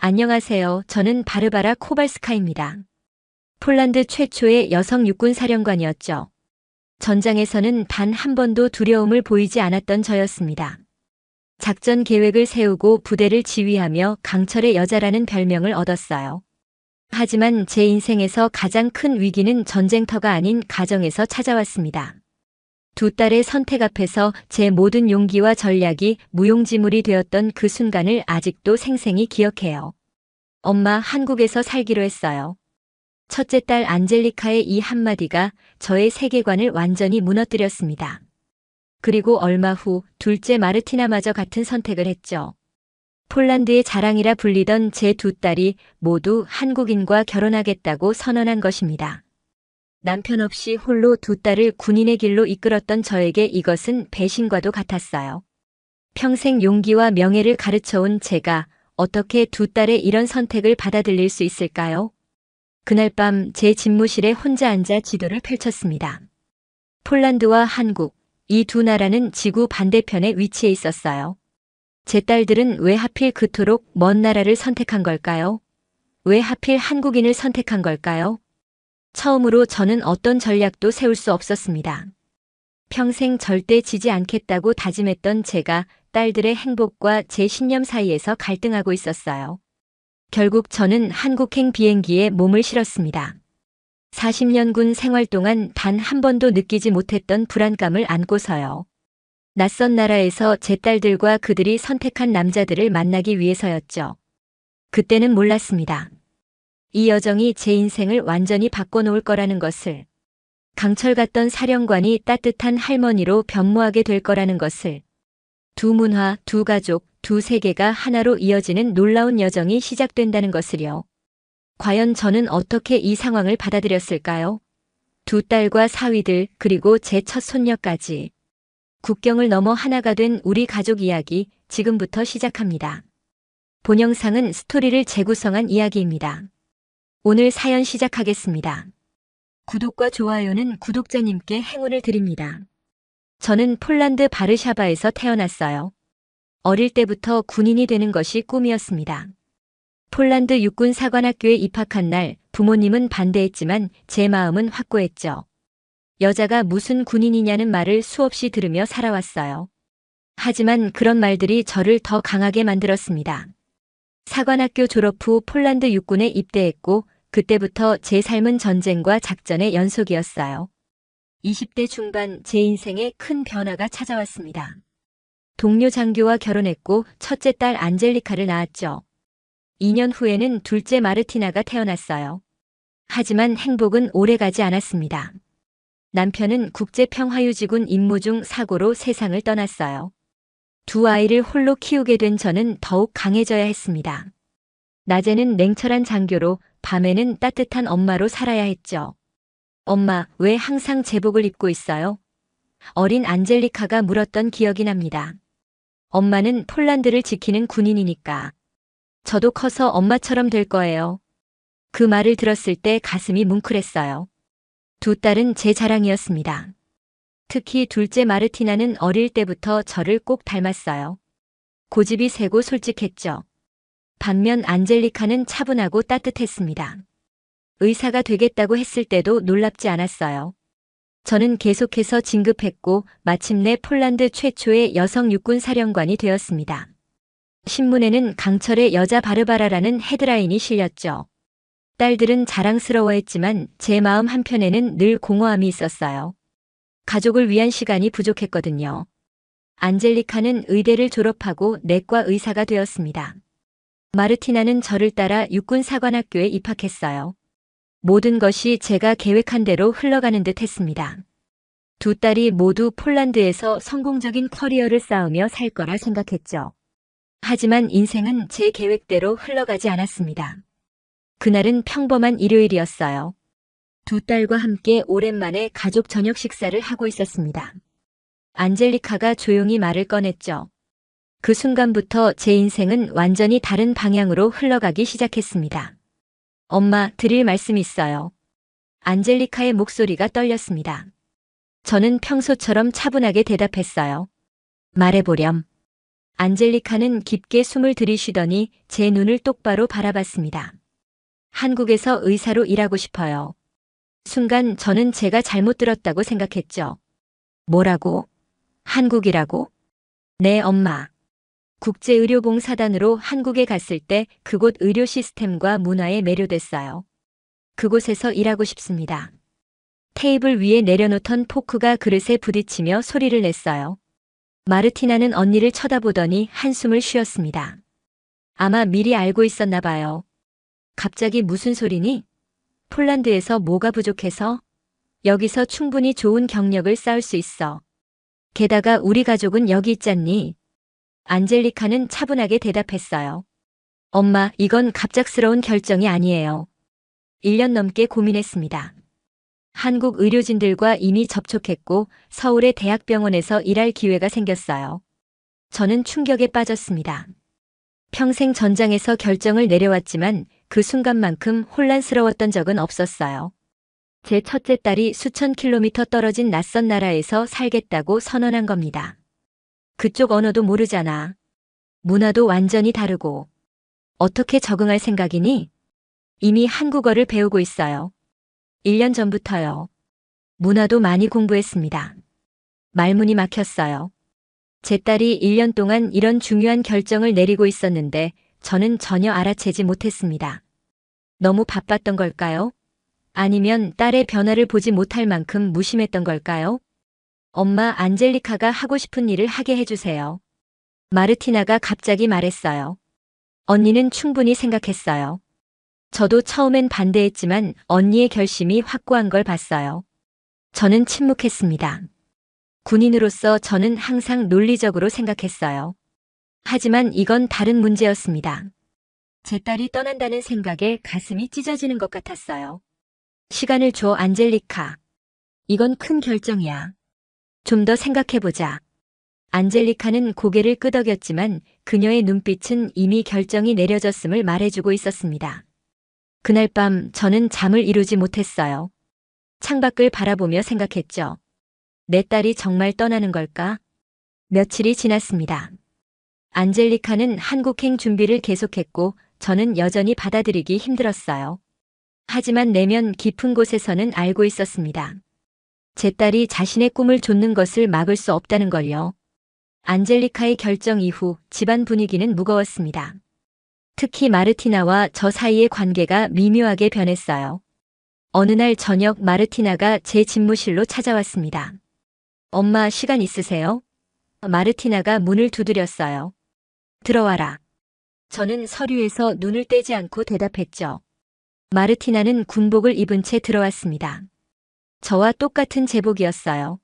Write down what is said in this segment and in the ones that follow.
안녕하세요. 저는 바르바라 코발스카입니다. 폴란드 최초의 여성 육군 사령관이었죠. 전장에서는 단 한 번도 두려움을 보이지 않았던 저였습니다. 작전 계획을 세우고 부대를 지휘하며 강철의 여자라는 별명을 얻었어요. 하지만 제 인생에서 가장 큰 위기는 전쟁터가 아닌 가정에서 찾아왔습니다. 두 딸의 선택 앞에서 제 모든 용기와 전략이 무용지물이 되었던 그 순간을 아직도 생생히 기억해요. 엄마, 한국에서 살기로 했어요. 첫째 딸 안젤리카의 이 한마디가 저의 세계관을 완전히 무너뜨렸습니다. 그리고 얼마 후 둘째 마르티나마저 같은 선택을 했죠. 폴란드의 자랑이라 불리던 제 두 딸이 모두 한국인과 결혼하겠다고 선언한 것입니다. 남편 없이 홀로 두 딸을 군인의 길로 이끌었던 저에게 이것은 배신과도 같았어요. 평생 용기와 명예를 가르쳐온 제가 어떻게 두 딸의 이런 선택을 받아들일 수 있을까요? 그날 밤 제 집무실에 혼자 앉아 지도를 펼쳤습니다. 폴란드와 한국, 이 두 나라는 지구 반대편에 위치해 있었어요. 제 딸들은 왜 하필 그토록 먼 나라를 선택한 걸까요? 왜 하필 한국인을 선택한 걸까요? 처음으로 저는 어떤 전략도 세울 수 없었습니다. 평생 절대 지지 않겠다고 다짐했던 제가 딸들의 행복과 제 신념 사이에서 갈등하고 있었어요. 결국 저는 한국행 비행기에 몸을 실었습니다. 40년 군 생활 동안 단 한 번도 느끼지 못했던 불안감을 안고서요. 낯선 나라에서 제 딸들과 그들이 선택한 남자들을 만나기 위해서였죠. 그때는 몰랐습니다. 이 여정이 제 인생을 완전히 바꿔놓을 거라는 것을, 강철 같던 사령관이 따뜻한 할머니로 변모하게 될 거라는 것을, 두 문화, 두 가족, 두 세계가 하나로 이어지는 놀라운 여정이 시작된다는 것을요. 과연 저는 어떻게 이 상황을 받아들였을까요? 두 딸과 사위들, 그리고 제 첫 손녀까지. 국경을 넘어 하나가 된 우리 가족 이야기, 지금부터 시작합니다. 본 영상은 스토리를 재구성한 이야기입니다. 오늘 사연 시작하겠습니다. 구독과 좋아요는 구독자님께 행운을 드립니다. 저는 폴란드 바르샤바에서 태어났어요. 어릴 때부터 군인이 되는 것이 꿈이었습니다. 폴란드 육군 사관학교에 입학한 날 부모님은 반대했지만 제 마음은 확고했죠. 여자가 무슨 군인이냐는 말을 수없이 들으며 살아왔어요. 하지만 그런 말들이 저를 더 강하게 만들었습니다. 사관학교 졸업 후 폴란드 육군에 입대했고 그때부터 제 삶은 전쟁과 작전의 연속이었어요. 20대 중반 제 인생에 큰 변화가 찾아왔습니다. 동료 장교와 결혼했고 첫째 딸 안젤리카를 낳았죠. 2년 후에는 둘째 마르티나가 태어났어요. 하지만 행복은 오래가지 않았습니다. 남편은 국제평화유지군 임무 중 사고로 세상을 떠났어요. 두 아이를 홀로 키우게 된 저는 더욱 강해져야 했습니다. 낮에는 냉철한 장교로, 밤에는 따뜻한 엄마로 살아야 했죠. 엄마, 왜 항상 제복을 입고 있어요? 어린 안젤리카가 물었던 기억이 납니다. 엄마는 폴란드를 지키는 군인이니까. 저도 커서 엄마처럼 될 거예요. 그 말을 들었을 때 가슴이 뭉클했어요. 두 딸은 제 자랑이었습니다. 특히 둘째 마르티나는 어릴 때부터 저를 꼭 닮았어요. 고집이 세고 솔직했죠. 반면 안젤리카는 차분하고 따뜻했습니다. 의사가 되겠다고 했을 때도 놀랍지 않았어요. 저는 계속해서 진급했고 마침내 폴란드 최초의 여성 육군 사령관이 되었습니다. 신문에는 강철의 여자 바르바라라는 헤드라인이 실렸죠. 딸들은 자랑스러워했지만 제 마음 한편에는 늘 공허함이 있었어요. 가족을 위한 시간이 부족했거든요. 안젤리카는 의대를 졸업하고 내과 의사가 되었습니다. 마르티나는 저를 따라 육군 사관학교에 입학했어요. 모든 것이 제가 계획한 대로 흘러가는 듯 했습니다. 두 딸이 모두 폴란드에서 성공적인 커리어를 쌓으며 살 거라 생각했죠. 하지만 인생은 제 계획대로 흘러가지 않았습니다. 그날은 평범한 일요일이었어요. 두 딸과 함께 오랜만에 가족 저녁 식사를 하고 있었습니다. 안젤리카가 조용히 말을 꺼냈죠. 그 순간부터 제 인생은 완전히 다른 방향으로 흘러가기 시작했습니다. 엄마, 드릴 말씀이 있어요. 안젤리카의 목소리가 떨렸습니다. 저는 평소처럼 차분하게 대답했어요. 말해보렴. 안젤리카는 깊게 숨을 들이쉬더니 제 눈을 똑바로 바라봤습니다. 한국에서 의사로 일하고 싶어요. 순간 저는 제가 잘못 들었다고 생각했죠. 뭐라고? 한국이라고? 네, 엄마. 국제의료봉사단으로 한국에 갔을 때 그곳 의료 시스템과 문화에 매료됐어요. 그곳에서 일하고 싶습니다. 테이블 위에 내려놓던 포크가 그릇에 부딪히며 소리를 냈어요. 마르티나는 언니를 쳐다보더니 한숨을 쉬었습니다. 아마 미리 알고 있었나 봐요. 갑자기 무슨 소리니? 폴란드에서 뭐가 부족해서? 여기서 충분히 좋은 경력을 쌓을 수 있어. 게다가 우리 가족은 여기 있잖니. 안젤리카는 차분하게 대답했어요. 엄마, 이건 갑작스러운 결정이 아니에요. 1년 넘게 고민했습니다. 한국 의료진들과 이미 접촉했고 서울의 대학병원에서 일할 기회가 생겼어요. 저는 충격에 빠졌습니다. 평생 전장에서 결정을 내려왔지만 그 순간만큼 혼란스러웠던 적은 없었어요. 제 첫째 딸이 수천 킬로미터 떨어진 낯선 나라에서 살겠다고 선언한 겁니다. 그쪽 언어도 모르잖아. 문화도 완전히 다르고. 어떻게 적응할 생각이니? 이미 한국어를 배우고 있어요. 1년 전부터요. 문화도 많이 공부했습니다. 말문이 막혔어요. 제 딸이 1년 동안 이런 중요한 결정을 내리고 있었는데 저는 전혀 알아채지 못했습니다. 너무 바빴던 걸까요? 아니면 딸의 변화를 보지 못할 만큼 무심했던 걸까요? 엄마, 안젤리카가 하고 싶은 일을 하게 해주세요. 마르티나가 갑자기 말했어요. 언니는 충분히 생각했어요. 저도 처음엔 반대했지만 언니의 결심이 확고한 걸 봤어요. 저는 침묵했습니다. 군인으로서 저는 항상 논리적으로 생각했어요. 하지만 이건 다른 문제였습니다. 제 딸이 떠난다는 생각에 가슴이 찢어지는 것 같았어요. 시간을 줘, 안젤리카. 이건 큰 결정이야. 좀 더 생각해보자. 안젤리카는 고개를 끄덕였지만 그녀의 눈빛은 이미 결정이 내려졌음을 말해주고 있었습니다. 그날 밤 저는 잠을 이루지 못했어요. 창밖을 바라보며 생각했죠. 내 딸이 정말 떠나는 걸까? 며칠이 지났습니다. 안젤리카는 한국행 준비를 계속했고 저는 여전히 받아들이기 힘들었어요. 하지만 내면 깊은 곳에서는 알고 있었습니다. 제 딸이 자신의 꿈을 좇는 것을 막을 수 없다는 걸요. 안젤리카의 결정 이후 집안 분위기는 무거웠습니다. 특히 마르티나와 저 사이의 관계가 미묘하게 변했어요. 어느 날 저녁 마르티나가 제 집무실로 찾아왔습니다. 엄마, 시간 있으세요? 마르티나가 문을 두드렸어요. 들어와라. 저는 서류에서 눈을 떼지 않고 대답했죠. 마르티나는 군복을 입은 채 들어왔습니다. 저와 똑같은 제복이었어요.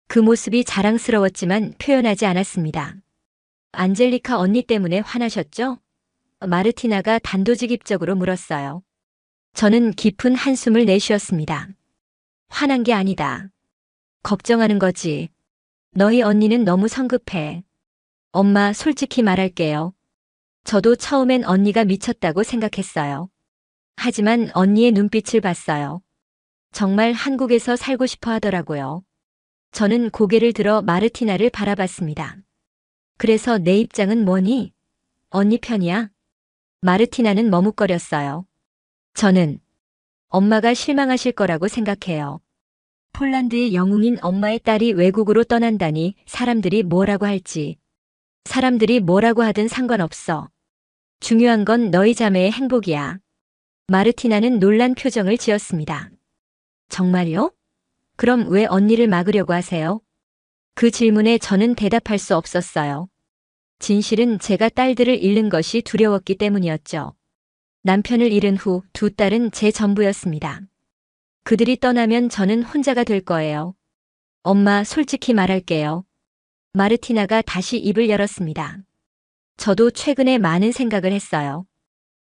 그 모습이 자랑스러웠지만 표현하지 않았습니다. 안젤리카 언니 때문에 화나셨죠? 마르티나가 단도직입적으로 물었어요. 저는 깊은 한숨을 내쉬었습니다. 화난 게 아니다. 걱정하는 거지. 너희 언니는 너무 성급해. 엄마, 솔직히 말할게요. 저도 처음엔 언니가 미쳤다고 생각했어요. 하지만 언니의 눈빛을 봤어요. 정말 한국에서 살고 싶어 하더라고요. 저는 고개를 들어 마르티나를 바라봤습니다. 그래서 내 입장은 뭐니? 언니 편이야? 마르티나는 머뭇거렸어요. 저는 엄마가 실망하실 거라고 생각해요. 폴란드의 영웅인 엄마의 딸이 외국으로 떠난다니 사람들이 뭐라고 할지. 사람들이 뭐라고 하든 상관없어. 중요한 건 너희 자매의 행복이야. 마르티나는 놀란 표정을 지었습니다. 정말요? 그럼 왜 언니를 막으려고 하세요? 그 질문에 저는 대답할 수 없었어요. 진실은 제가 딸들을 잃는 것이 두려웠기 때문이었죠. 남편을 잃은 후 두 딸은 제 전부였습니다. 그들이 떠나면 저는 혼자가 될 거예요. 엄마, 솔직히 말할게요. 마르티나가 다시 입을 열었습니다. 저도 최근에 많은 생각을 했어요.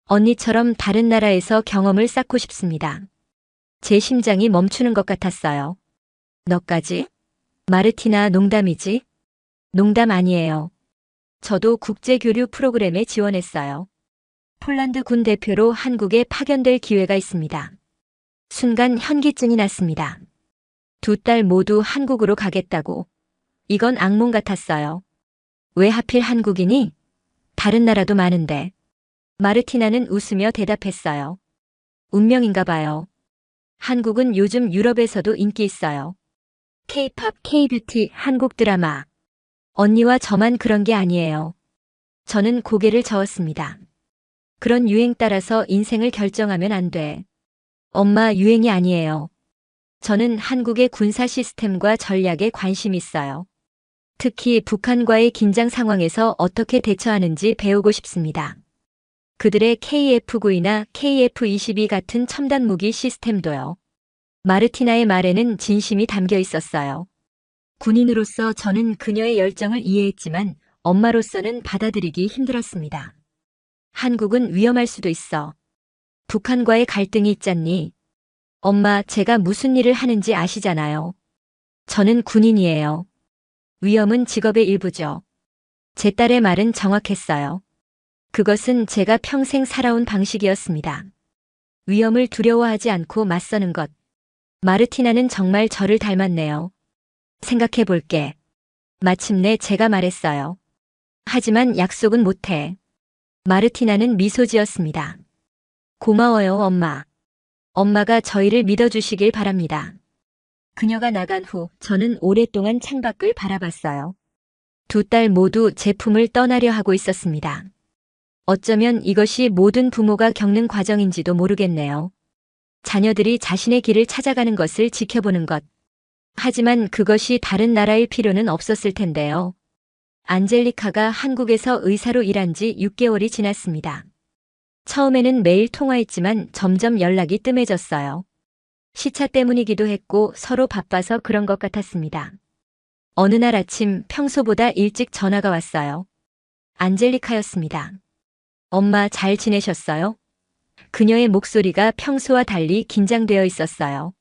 언니처럼 다른 나라에서 경험을 쌓고 싶습니다. 제 심장이 멈추는 것 같았어요. 너까지? 마르티나, 농담이지? 농담 아니에요. 저도 국제교류 프로그램에 지원했어요. 폴란드 군 대표로 한국에 파견될 기회가 있습니다. 순간 현기증이 났습니다. 두 딸 모두 한국으로 가겠다고. 이건 악몽 같았어요. 왜 하필 한국인이? 다른 나라도 많은데. 마르티나는 웃으며 대답했어요. 운명인가 봐요. 한국은 요즘 유럽에서도 인기 있어요. K-팝, K-뷰티, 한국 드라마. 언니와 저만 그런 게 아니에요. 저는 고개를 저었습니다. 그런 유행 따라서 인생을 결정하면 안 돼. 엄마, 유행이 아니에요. 저는 한국의 군사 시스템과 전략에 관심 있어요. 특히 북한과의 긴장 상황에서 어떻게 대처하는지 배우고 싶습니다. 그들의 KF-9이나 KF-22 같은 첨단 무기 시스템도요. 마르티나의 말에는 진심이 담겨 있었어요. 군인으로서 저는 그녀의 열정을 이해했지만 엄마로서는 받아들이기 힘들었습니다. 한국은 위험할 수도 있어. 북한과의 갈등이 있잖니. 엄마, 제가 무슨 일을 하는지 아시잖아요. 저는 군인이에요. 위험은 직업의 일부죠. 제 딸의 말은 정확했어요. 그것은 제가 평생 살아온 방식이었습니다. 위험을 두려워하지 않고 맞서는 것. 마르티나는 정말 저를 닮았네요. 생각해 볼게. 마침내 제가 말했어요. 하지만 약속은 못해. 마르티나는 미소 지었습니다. 고마워요, 엄마. 엄마가 저희를 믿어주시길 바랍니다. 그녀가 나간 후 저는 오랫동안 창밖을 바라봤어요. 두 딸 모두 제품을 떠나려 하고 있었습니다. 어쩌면 이것이 모든 부모가 겪는 과정인지도 모르겠네요. 자녀들이 자신의 길을 찾아가는 것을 지켜보는 것. 하지만 그것이 다른 나라일 필요는 없었을 텐데요. 안젤리카가 한국에서 의사로 일한 지 6개월이 지났습니다. 처음에는 매일 통화했지만 점점 연락이 뜸해졌어요. 시차 때문이기도 했고 서로 바빠서 그런 것 같았습니다. 어느 날 아침 평소보다 일찍 전화가 왔어요. 안젤리카였습니다. 엄마, 잘 지내셨어요? 그녀의 목소리가 평소와 달리 긴장되어 있었어요.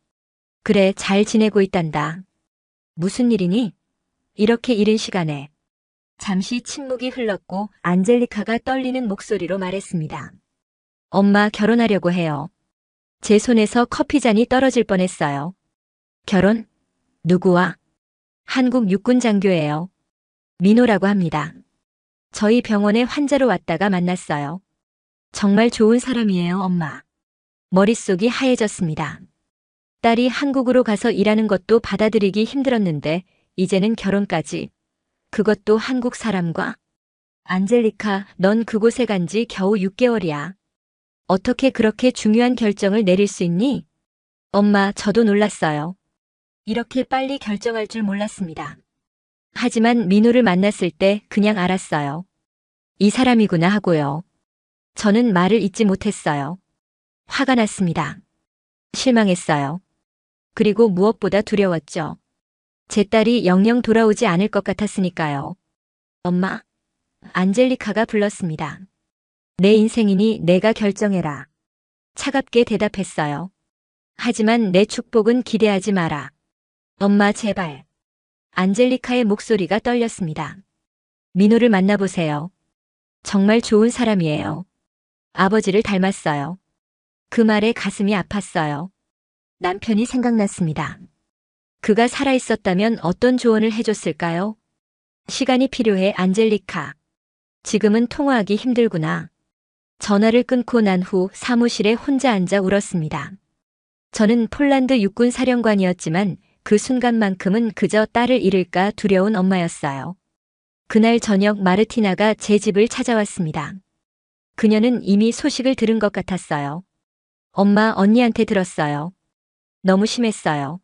그래, 잘 지내고 있단다. 무슨 일이니? 이렇게 이른 시간에. 잠시 침묵이 흘렀고 안젤리카가 떨리는 목소리로 말했습니다. 엄마, 결혼하려고 해요. 제 손에서 커피잔이 떨어질 뻔했어요. 결혼? 누구와? 한국 육군 장교예요. 민호라고 합니다. 저희 병원에 환자로 왔다가 만났어요. 정말 좋은 사람이에요, 엄마. 머릿속이 하얘졌습니다. 딸이 한국으로 가서 일하는 것도 받아들이기 힘들었는데 이제는 결혼까지. 그것도 한국 사람과? 안젤리카, 넌 그곳에 간 지 겨우 6개월이야. 어떻게 그렇게 중요한 결정을 내릴 수 있니? 엄마, 저도 놀랐어요. 이렇게 빨리 결정할 줄 몰랐습니다. 하지만 민호를 만났을 때 그냥 알았어요. 이 사람이구나 하고요. 저는 말을 잇지 못했어요. 화가 났습니다. 실망했어요. 그리고 무엇보다 두려웠죠. 제 딸이 영영 돌아오지 않을 것 같았으니까요. 엄마, 안젤리카가 불렀습니다. 내 인생이니 내가 결정해라. 차갑게 대답했어요. 하지만 내 축복은 기대하지 마라. 엄마, 제발. 안젤리카의 목소리가 떨렸습니다. 민호를 만나보세요. 정말 좋은 사람이에요. 아버지를 닮았어요. 그 말에 가슴이 아팠어요. 남편이 생각났습니다. 그가 살아있었다면 어떤 조언을 해줬을까요? 시간이 필요해, 안젤리카. 지금은 통화하기 힘들구나. 전화를 끊고 난 후 사무실에 혼자 앉아 울었습니다. 저는 폴란드 육군 사령관이었지만 그 순간만큼은 그저 딸을 잃을까 두려운 엄마였어요. 그날 저녁 마르티나가 제 집을 찾아왔습니다. 그녀는 이미 소식을 들은 것 같았어요. 엄마, 언니한테 들었어요. 너무 심했어요.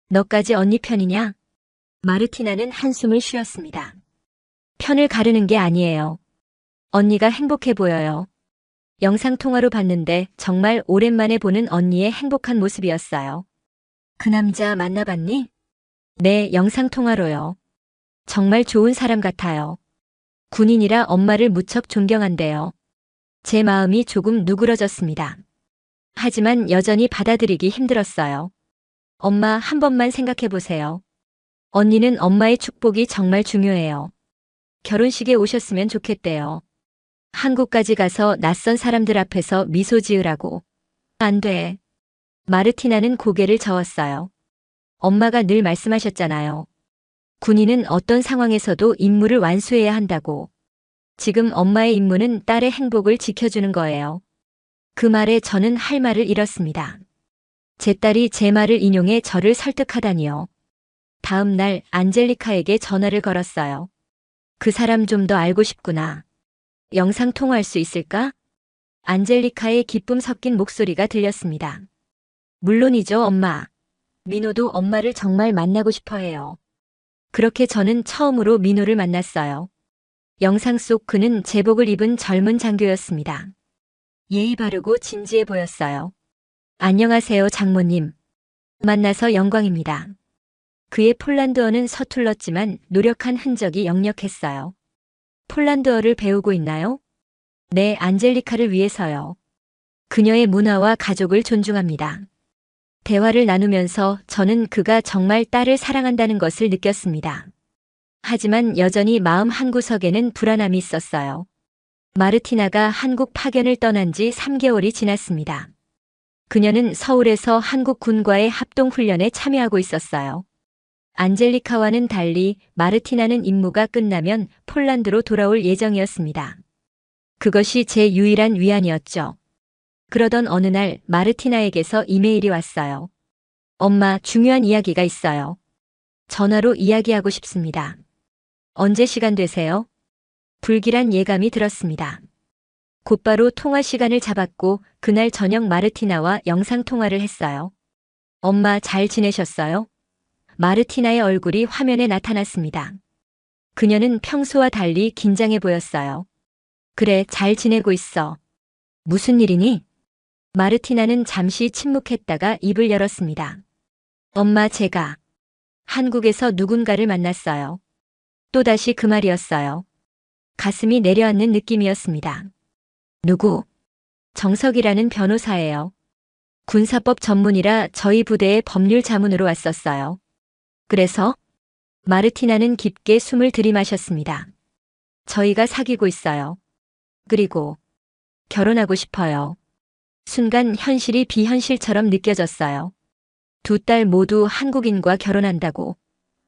너까지 언니 편이냐? 마르티나는 한숨을 쉬었습니다. 편을 가르는 게 아니에요. 언니가 행복해 보여요. 영상통화로 봤는데 정말 오랜만에 보는 언니의 행복한 모습이었어요. 그 남자 만나봤니? 네, 영상통화로요. 정말 좋은 사람 같아요. 군인이라 엄마를 무척 존경한대요. 제 마음이 조금 누그러졌습니다. 하지만 여전히 받아들이기 힘들었어요. 엄마, 한 번만 생각해 보세요. 언니는 엄마의 축복이 정말 중요해요. 결혼식에 오셨으면 좋겠대요. 한국까지 가서 낯선 사람들 앞에서 미소 지으라고. 안 돼. 마르티나는 고개를 저었어요. 엄마가 늘 말씀하셨잖아요. 군인은 어떤 상황에서도 임무를 완수해야 한다고. 지금 엄마의 임무는 딸의 행복을 지켜주는 거예요. 그 말에 저는 할 말을 잃었습니다. 제 딸이 제 말을 인용해 저를 설득하다니요. 다음 날 안젤리카에게 전화를 걸었어요. 그 사람 좀 더 알고 싶구나. 영상 통화할 수 있을까? 안젤리카의 기쁨 섞인 목소리가 들렸습니다. 물론이죠, 엄마. 민호도 엄마를 정말 만나고 싶어 해요. 그렇게 저는 처음으로 민호를 만났어요. 영상 속 그는 제복을 입은 젊은 장교였습니다. 예의 바르고 진지해 보였어요. 안녕하세요, 장모님. 만나서 영광입니다. 그의 폴란드어는 서툴렀지만 노력한 흔적이 역력했어요. 폴란드어를 배우고 있나요? 네, 안젤리카를 위해서요. 그녀의 문화와 가족을 존중합니다. 대화를 나누면서 저는 그가 정말 딸을 사랑한다는 것을 느꼈습니다. 하지만 여전히 마음 한구석에는 불안함이 있었어요. 마르티나가 한국 파견을 떠난 지 3개월이 지났습니다. 그녀는 서울에서 한국 군과의 합동훈련에 참여하고 있었어요. 안젤리카와는 달리 마르티나는 임무가 끝나면 폴란드로 돌아올 예정이었습니다. 그것이 제 유일한 위안이었죠. 그러던 어느 날 마르티나에게서 이메일이 왔어요. 엄마, 중요한 이야기가 있어요. 전화로 이야기하고 싶습니다. 언제 시간 되세요? 불길한 예감이 들었습니다. 곧바로 통화 시간을 잡았고 그날 저녁 마르티나와 영상통화를 했어요. 엄마, 잘 지내셨어요? 마르티나의 얼굴이 화면에 나타났습니다. 그녀는 평소와 달리 긴장해 보였어요. 그래, 잘 지내고 있어. 무슨 일이니? 마르티나는 잠시 침묵했다가 입을 열었습니다. 엄마, 제가 한국에서 누군가를 만났어요. 또다시 그 말이었어요. 가슴이 내려앉는 느낌이었습니다. 누구? 정석이라는 변호사예요. 군사법 전문이라 저희 부대의 법률 자문으로 왔었어요. 그래서? 마르티나는 깊게 숨을 들이마셨습니다. 저희가 사귀고 있어요. 그리고 결혼하고 싶어요. 순간 현실이 비현실처럼 느껴졌어요. 두 딸 모두 한국인과 결혼한다고.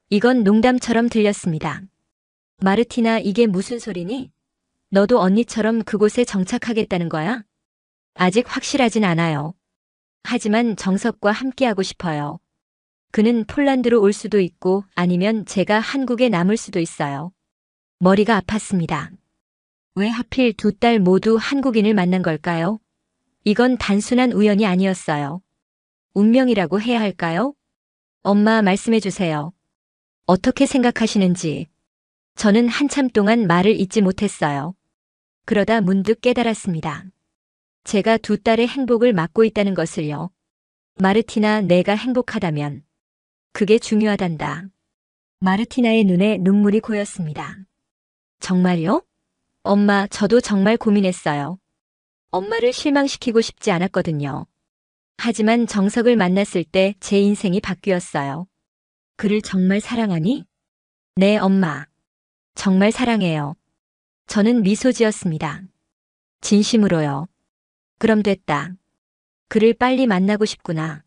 이건 농담처럼 들렸습니다. 마르티나, 이게 무슨 소리니? 너도 언니처럼 그곳에 정착하겠다는 거야? 아직 확실하진 않아요. 하지만 정석과 함께하고 싶어요. 그는 폴란드로 올 수도 있고 아니면 제가 한국에 남을 수도 있어요. 머리가 아팠습니다. 왜 하필 두 딸 모두 한국인을 만난 걸까요? 이건 단순한 우연이 아니었어요. 운명이라고 해야 할까요? 엄마, 말씀해 주세요. 어떻게 생각하시는지. 저는 한참 동안 말을 잇지 못했어요. 그러다 문득 깨달았습니다. 제가 두 딸의 행복을 막고 있다는 것을요. 마르티나, 내가 행복하다면 그게 중요하단다. 마르티나의 눈에 눈물이 고였습니다. 정말요? 엄마, 저도 정말 고민했어요. 엄마를 실망시키고 싶지 않았거든요. 하지만 정석을 만났을 때 제 인생이 바뀌었어요. 그를 정말 사랑하니? 네, 엄마. 정말 사랑해요. 저는 미소 지었습니다. 진심으로요. 그럼 됐다. 그를 빨리 만나고 싶구나.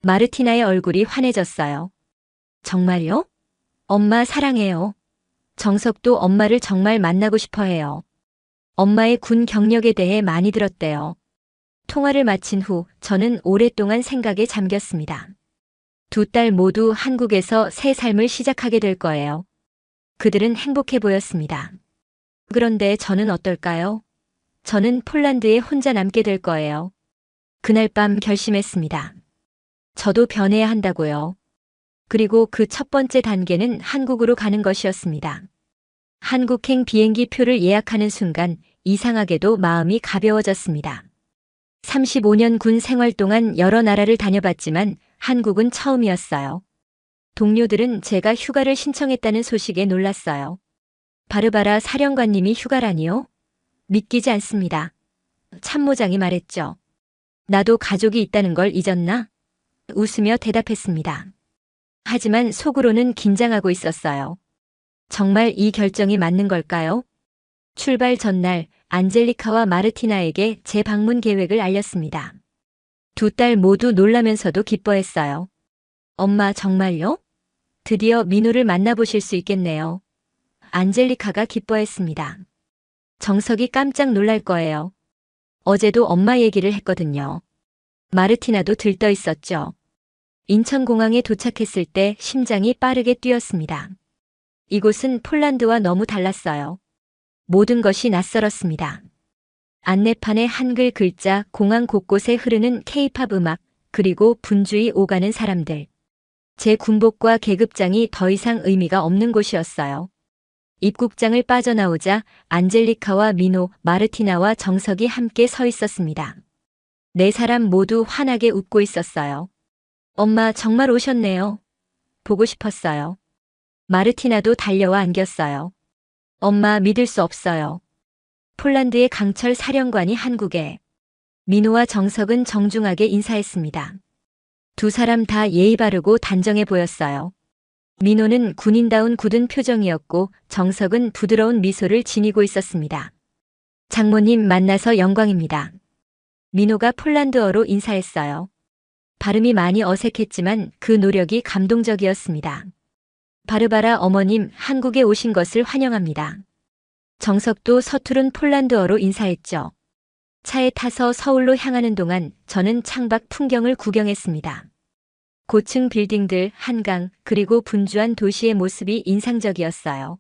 마르티나의 얼굴이 환해졌어요. 정말요? 엄마, 사랑해요. 정석도 엄마를 정말 만나고 싶어 해요. 엄마의 군 경력에 대해 많이 들었대요. 통화를 마친 후 저는 오랫동안 생각에 잠겼습니다. 두 딸 모두 한국에서 새 삶을 시작하게 될 거예요. 그들은 행복해 보였습니다. 그런데 저는 어떨까요? 저는 폴란드에 혼자 남게 될 거예요. 그날 밤 결심했습니다. 저도 변해야 한다고요. 그리고 그 첫 번째 단계는 한국으로 가는 것이었습니다. 한국행 비행기 표를 예약하는 순간 이상하게도 마음이 가벼워졌습니다. 35년 군 생활 동안 여러 나라를 다녀봤지만 한국은 처음이었어요. 동료들은 제가 휴가를 신청했다는 소식에 놀랐어요. 바르바라 사령관님이 휴가라니요? 믿기지 않습니다. 참모장이 말했죠. 나도 가족이 있다는 걸 잊었나? 웃으며 대답했습니다. 하지만 속으로는 긴장하고 있었어요. 정말 이 결정이 맞는 걸까요? 출발 전날 안젤리카와 마르티나에게 제 방문 계획을 알렸습니다. 두 딸 모두 놀라면서도 기뻐했어요. 엄마, 정말요? 드디어 민호를 만나보실 수 있겠네요. 안젤리카가 기뻐했습니다. 정석이 깜짝 놀랄 거예요. 어제도 엄마 얘기를 했거든요. 마르티나도 들떠 있었죠. 인천공항에 도착했을 때 심장이 빠르게 뛰었습니다. 이곳은 폴란드와 너무 달랐어요. 모든 것이 낯설었습니다. 안내판에 한글 글자, 공항 곳곳에 흐르는 케이팝 음악, 그리고 분주히 오가는 사람들. 제 군복과 계급장이 더 이상 의미가 없는 곳이었어요. 입국장을 빠져나오자 안젤리카와 민호, 마르티나와 정석이 함께 서 있었습니다. 네 사람 모두 환하게 웃고 있었어요. 엄마 정말 오셨네요. 보고 싶었어요. 마르티나도 달려와 안겼어요. 엄마 믿을 수 없어요. 폴란드의 강철 사령관이 한국에. 민호와 정석은 정중하게 인사했습니다. 두 사람 다 예의 바르고 단정해 보였어요. 민호는 군인다운 굳은 표정이었고 정석은 부드러운 미소를 지니고 있었습니다. 장모님 만나서 영광입니다. 민호가 폴란드어로 인사했어요. 발음이 많이 어색했지만 그 노력이 감동적이었습니다. 바르바라 어머님, 한국에 오신 것을 환영합니다. 정석도 서투른 폴란드어로 인사했죠. 차에 타서 서울로 향하는 동안 저는 창밖 풍경을 구경했습니다. 고층 빌딩들, 한강, 그리고 분주한 도시의 모습이 인상적이었어요.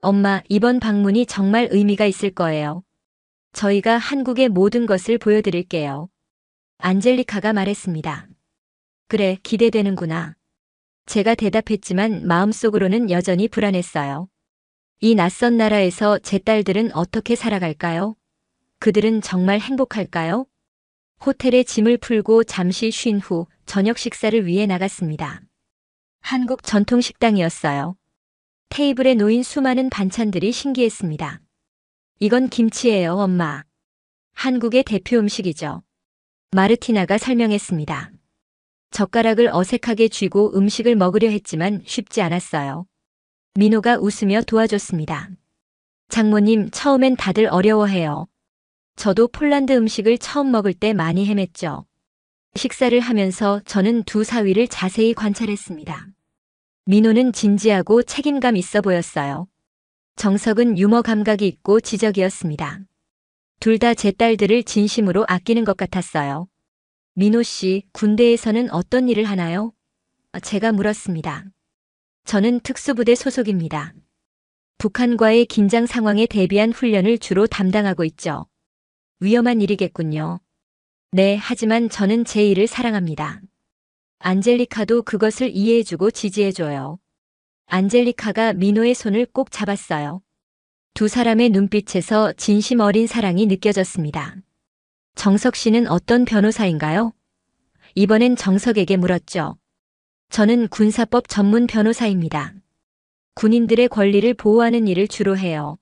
엄마, 이번 방문이 정말 의미가 있을 거예요. 저희가 한국의 모든 것을 보여드릴게요. 안젤리카가 말했습니다. 그래, 기대되는구나. 제가 대답했지만 마음속으로는 여전히 불안했어요. 이 낯선 나라에서 제 딸들은 어떻게 살아갈까요? 그들은 정말 행복할까요? 호텔에 짐을 풀고 잠시 쉰 후 저녁 식사를 위해 나갔습니다. 한국 전통 식당이었어요. 테이블에 놓인 수많은 반찬들이 신기했습니다. 이건 김치예요, 엄마. 한국의 대표 음식이죠. 마르티나가 설명했습니다. 젓가락을 어색하게 쥐고 음식을 먹으려 했지만 쉽지 않았어요. 민호가 웃으며 도와줬습니다. 장모님, 처음엔 다들 어려워해요. 저도 폴란드 음식을 처음 먹을 때 많이 헤맸죠. 식사를 하면서 저는 두 사위를 자세히 관찰했습니다. 민호는 진지하고 책임감 있어 보였어요. 정석은 유머 감각이 있고 지적이었습니다. 둘 다 제 딸들을 진심으로 아끼는 것 같았어요. 민호 씨, 군대에서는 어떤 일을 하나요? 제가 물었습니다. 저는 특수부대 소속입니다. 북한과의 긴장 상황에 대비한 훈련을 주로 담당하고 있죠. 위험한 일이겠군요. 네, 하지만 저는 제 일을 사랑합니다. 안젤리카도 그것을 이해해주고 지지해줘요. 안젤리카가 민호의 손을 꼭 잡았어요. 두 사람의 눈빛에서 진심 어린 사랑이 느껴졌습니다. 정석 씨는 어떤 변호사인가요? 이번엔 정석에게 물었죠. 저는 군사법 전문 변호사입니다. 군인들의 권리를 보호하는 일을 주로 해요.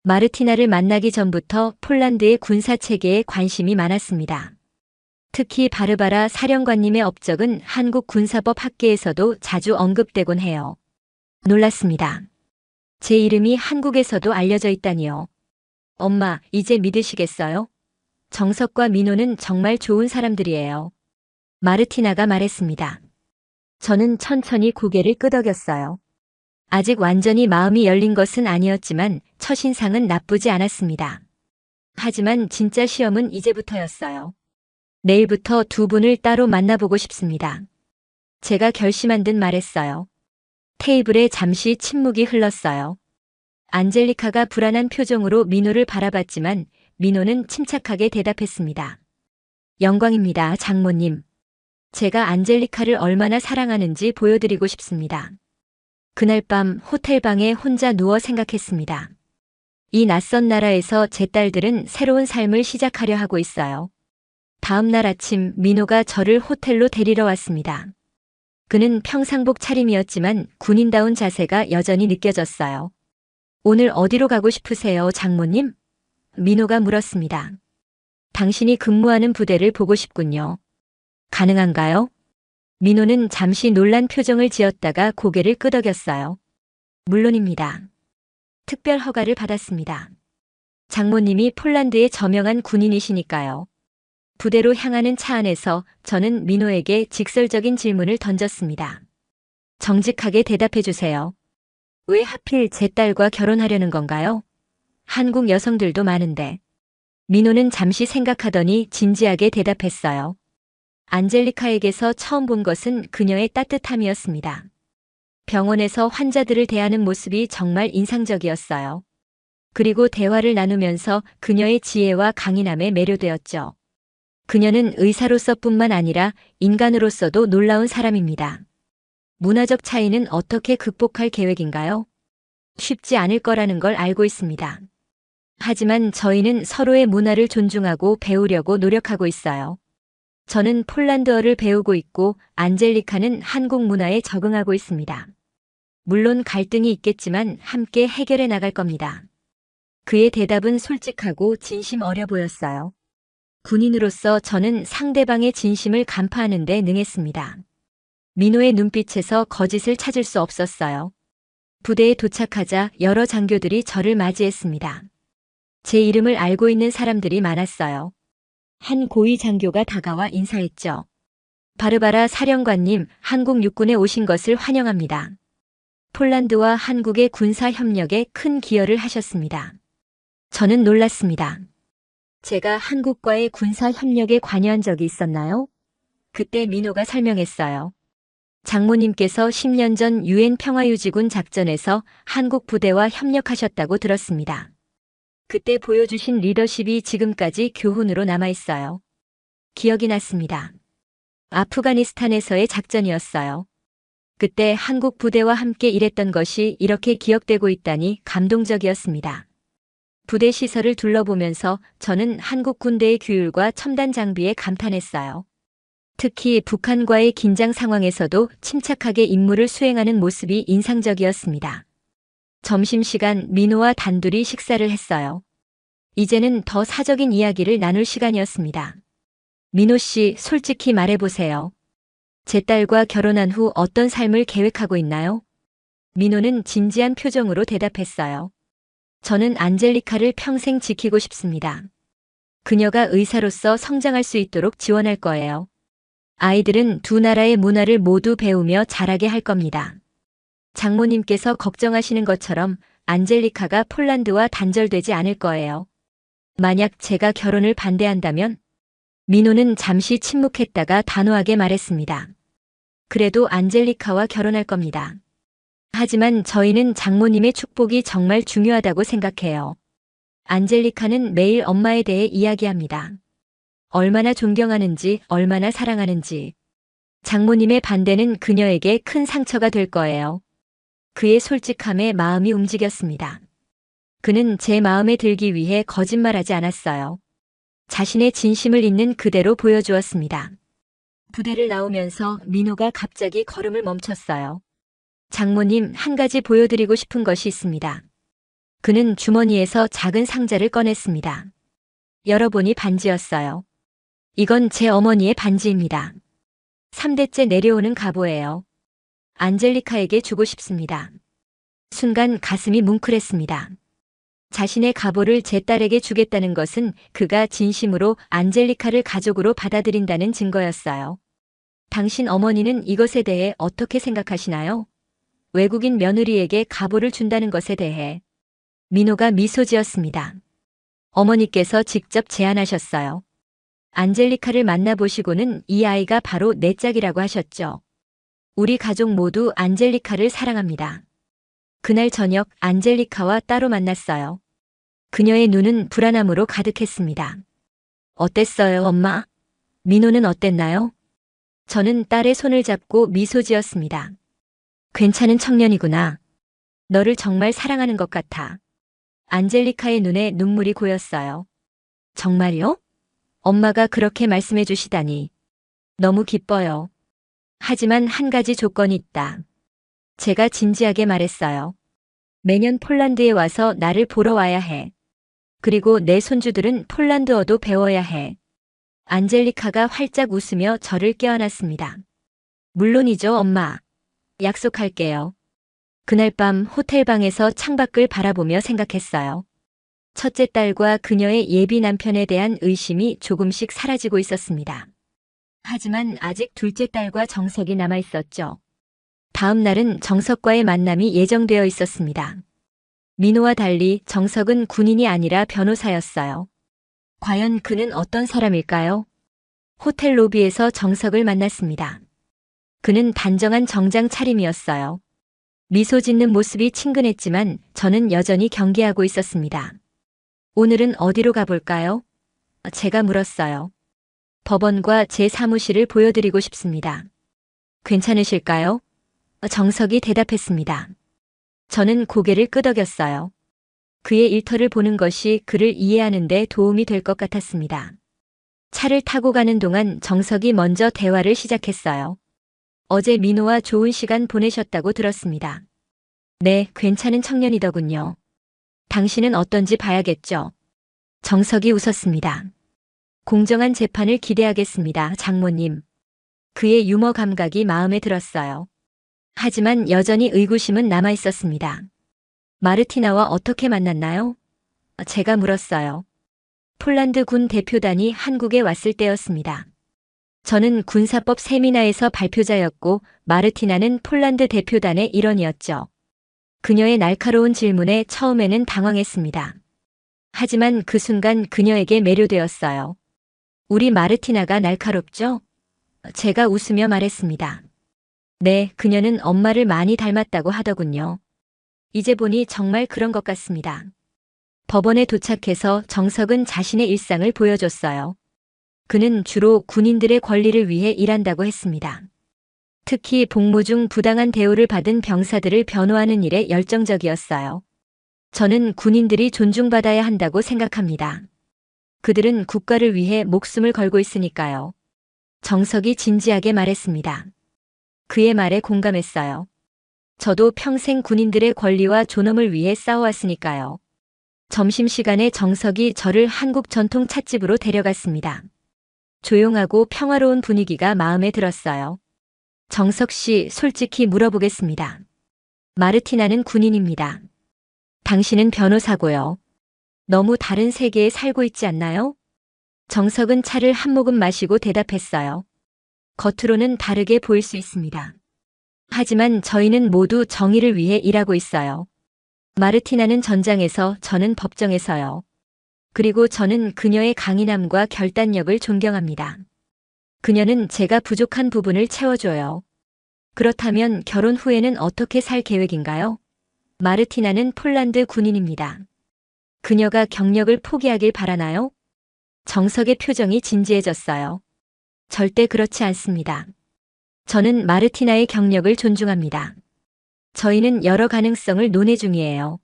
마르티나를 만나기 전부터 폴란드의 군사체계에 관심이 많았습니다. 특히 바르바라 사령관님의 업적은 한국 군사법 학계에서도 자주 언급되곤 해요. 놀랐습니다. 제 이름이 한국에서도 알려져 있다니요. 엄마, 이제 믿으시겠어요? 정석과 민호는 정말 좋은 사람들이에요. 마르티나가 말했습니다. 저는 천천히 고개를 끄덕였어요. 아직 완전히 마음이 열린 것은 아니었지만 첫인상은 나쁘지 않았습니다. 하지만 진짜 시험은 이제부터였어요. 내일부터 두 분을 따로 만나보고 싶습니다. 제가 결심한 듯 말했어요. 테이블에 잠시 침묵이 흘렀어요. 안젤리카가 불안한 표정으로 민호를 바라봤지만 민호는 침착하게 대답했습니다. 영광입니다, 장모님. 제가 안젤리카를 얼마나 사랑하는지 보여드리고 싶습니다. 그날 밤 호텔방에 혼자 누워 생각했습니다. 이 낯선 나라에서 제 딸들은 새로운 삶을 시작하려 하고 있어요. 다음 날 아침 민호가 저를 호텔로 데리러 왔습니다. 그는 평상복 차림이었지만 군인다운 자세가 여전히 느껴졌어요. 오늘 어디로 가고 싶으세요, 장모님? 민호가 물었습니다. 당신이 근무하는 부대를 보고 싶군요. 가능한가요? 민호는 잠시 놀란 표정을 지었다가 고개를 끄덕였어요. 물론입니다. 특별 허가를 받았습니다. 장모님이 폴란드의 저명한 군인이시니까요. 부대로 향하는 차 안에서 저는 민호에게 직설적인 질문을 던졌습니다. 정직하게 대답해 주세요. 왜 하필 제 딸과 결혼하려는 건가요? 한국 여성들도 많은데. 민호는 잠시 생각하더니 진지하게 대답했어요. 안젤리카에게서 처음 본 것은 그녀의 따뜻함이었습니다. 병원에서 환자들을 대하는 모습이 정말 인상적이었어요. 그리고 대화를 나누면서 그녀의 지혜와 강인함에 매료되었죠. 그녀는 의사로서뿐만 아니라 인간으로서도 놀라운 사람입니다. 문화적 차이는 어떻게 극복할 계획인가요? 쉽지 않을 거라는 걸 알고 있습니다. 하지만 저희는 서로의 문화를 존중하고 배우려고 노력하고 있어요. 저는 폴란드어를 배우고 있고 안젤리카는 한국 문화에 적응하고 있습니다. 물론 갈등이 있겠지만 함께 해결해 나갈 겁니다. 그의 대답은 솔직하고 진심 어려 보였어요. 군인으로서 저는 상대방의 진심을 간파하는 데 능했습니다. 민호의 눈빛에서 거짓을 찾을 수 없었어요. 부대에 도착하자 여러 장교들이 저를 맞이했습니다. 제 이름을 알고 있는 사람들이 많았어요. 한 고위 장교가 다가와 인사했죠. 바르바라 사령관님, 한국 육군에 오신 것을 환영합니다. 폴란드와 한국의 군사 협력에 큰 기여를 하셨습니다. 저는 놀랐습니다. 제가 한국과의 군사 협력에 관여한 적이 있었나요? 그때 민호가 설명했어요. 장모님께서 10년 전 유엔 평화유지군 작전에서 한국 부대와 협력하셨다고 들었습니다. 그때 보여주신 리더십이 지금까지 교훈으로 남아있어요. 기억이 났습니다. 아프가니스탄에서의 작전이었어요. 그때 한국 부대와 함께 일했던 것이 이렇게 기억되고 있다니 감동적이었습니다. 부대 시설을 둘러보면서 저는 한국 군대의 규율과 첨단 장비에 감탄했어요. 특히 북한과의 긴장 상황에서도 침착하게 임무를 수행하는 모습이 인상적이었습니다. 점심시간 민호와 단둘이 식사를 했어요. 이제는 더 사적인 이야기를 나눌 시간이었습니다. 민호 씨, 솔직히 말해보세요. 제 딸과 결혼한 후 어떤 삶을 계획하고 있나요? 민호는 진지한 표정으로 대답했어요. 저는 안젤리카를 평생 지키고 싶습니다. 그녀가 의사로서 성장할 수 있도록 지원할 거예요. 아이들은 두 나라의 문화를 모두 배우며 자라게 할 겁니다. 장모님께서 걱정하시는 것처럼 안젤리카가 폴란드와 단절되지 않을 거예요. 만약 제가 결혼을 반대한다면? 민호는 잠시 침묵했다가 단호하게 말했습니다. 그래도 안젤리카와 결혼할 겁니다. 하지만 저희는 장모님의 축복이 정말 중요하다고 생각해요. 안젤리카는 매일 엄마에 대해 이야기합니다. 얼마나 존경하는지, 얼마나 사랑하는지. 장모님의 반대는 그녀에게 큰 상처가 될 거예요. 그의 솔직함에 마음이 움직였습니다. 그는 제 마음에 들기 위해 거짓말하지 않았어요. 자신의 진심을 있는 그대로 보여주었습니다. 부대를 나오면서 민호가 갑자기 걸음을 멈췄어요. 장모님, 한 가지 보여드리고 싶은 것이 있습니다. 그는 주머니에서 작은 상자를 꺼냈습니다. 열어보니 반지였어요. 이건 제 어머니의 반지입니다. 3대째 내려오는 갑오예요. 안젤리카에게 주고 싶습니다. 순간 가슴이 뭉클했습니다. 자신의 갑오를 제 딸에게 주겠다는 것은 그가 진심으로 안젤리카를 가족으로 받아들인다는 증거였어요. 당신 어머니는 이것에 대해 어떻게 생각하시나요? 외국인 며느리에게 갑오를 준다는 것에 대해. 민호가 미소 지었습니다. 어머니께서 직접 제안하셨어요. 안젤리카를 만나보시고는 이 아이가 바로 내 짝이라고 하셨죠. 우리 가족 모두 안젤리카를 사랑합니다. 그날 저녁 안젤리카와 따로 만났어요. 그녀의 눈은 불안함으로 가득했습니다. 어땠어요, 엄마? 민호는 어땠나요? 저는 딸의 손을 잡고 미소 지었습니다. 괜찮은 청년이구나. 너를 정말 사랑하는 것 같아. 안젤리카의 눈에 눈물이 고였어요. 정말요? 엄마가 그렇게 말씀해 주시다니. 너무 기뻐요. 하지만 한 가지 조건이 있다. 제가 진지하게 말했어요. 매년 폴란드에 와서 나를 보러 와야 해. 그리고 내 손주들은 폴란드어도 배워야 해. 안젤리카가 활짝 웃으며 저를 껴안았습니다. 물론이죠, 엄마. 약속할게요. 그날 밤 호텔방에서 창밖을 바라보며 생각했어요. 첫째 딸과 그녀의 예비 남편에 대한 의심이 조금씩 사라지고 있었습니다. 하지만 아직 둘째 딸과 정색이 남아 있었죠. 다음 날은 정석과의 만남이 예정되어 있었습니다. 민호와 달리 정석은 군인이 아니라 변호사였어요. 과연 그는 어떤 사람일까요? 호텔 로비에서 정석을 만났습니다. 그는 단정한 정장 차림이었어요. 미소 짓는 모습이 친근했지만 저는 여전히 경계하고 있었습니다. 오늘은 어디로 가볼까요? 제가 물었어요. 법원과 제 사무실을 보여드리고 싶습니다. 괜찮으실까요? 정석이 대답했습니다. 저는 고개를 끄덕였어요. 그의 일터를 보는 것이 그를 이해하는 데 도움이 될 것 같았습니다. 차를 타고 가는 동안 정석이 먼저 대화를 시작했어요. 어제 민호와 좋은 시간 보내셨다고 들었습니다. 네, 괜찮은 청년이더군요. 당신은 어떤지 봐야겠죠. 정석이 웃었습니다. 공정한 재판을 기대하겠습니다, 장모님. 그의 유머 감각이 마음에 들었어요. 하지만 여전히 의구심은 남아 있었습니다. 마르티나와 어떻게 만났나요? 제가 물었어요. 폴란드 군 대표단이 한국에 왔을 때였습니다. 저는 군사법 세미나에서 발표자였고 마르티나는 폴란드 대표단의 일원이었죠. 그녀의 날카로운 질문에 처음에는 당황했습니다. 하지만 그 순간 그녀에게 매료되었어요. 우리 마르티나가 날카롭죠? 제가 웃으며 말했습니다. 네, 그녀는 엄마를 많이 닮았다고 하더군요. 이제 보니 정말 그런 것 같습니다. 법원에 도착해서 정석은 자신의 일상을 보여줬어요. 그는 주로 군인들의 권리를 위해 일한다고 했습니다. 특히 복무 중 부당한 대우를 받은 병사들을 변호하는 일에 열정적이었어요. 저는 군인들이 존중받아야 한다고 생각합니다. 그들은 국가를 위해 목숨을 걸고 있으니까요. 정석이 진지하게 말했습니다. 그의 말에 공감했어요. 저도 평생 군인들의 권리와 존엄을 위해 싸워왔으니까요. 점심시간에 정석이 저를 한국 전통 찻집으로 데려갔습니다. 조용하고 평화로운 분위기가 마음에 들었어요. 정석 씨, 솔직히 물어보겠습니다. 마르티나는 군인입니다. 당신은 변호사고요. 너무 다른 세계에 살고 있지 않나요? 정석은 차를 한 모금 마시고 대답했어요. 겉으로는 다르게 보일 수 있습니다. 하지만 저희는 모두 정의를 위해 일하고 있어요. 마르티나는 전장에서, 저는 법정에서요. 그리고 저는 그녀의 강인함과 결단력을 존경합니다. 그녀는 제가 부족한 부분을 채워줘요. 그렇다면 결혼 후에는 어떻게 살 계획인가요? 마르티나는 폴란드 군인입니다. 그녀가 경력을 포기하길 바라나요? 정석의 표정이 진지해졌어요. 절대 그렇지 않습니다. 저는 마르티나의 경력을 존중합니다. 저희는 여러 가능성을 논의 중이에요.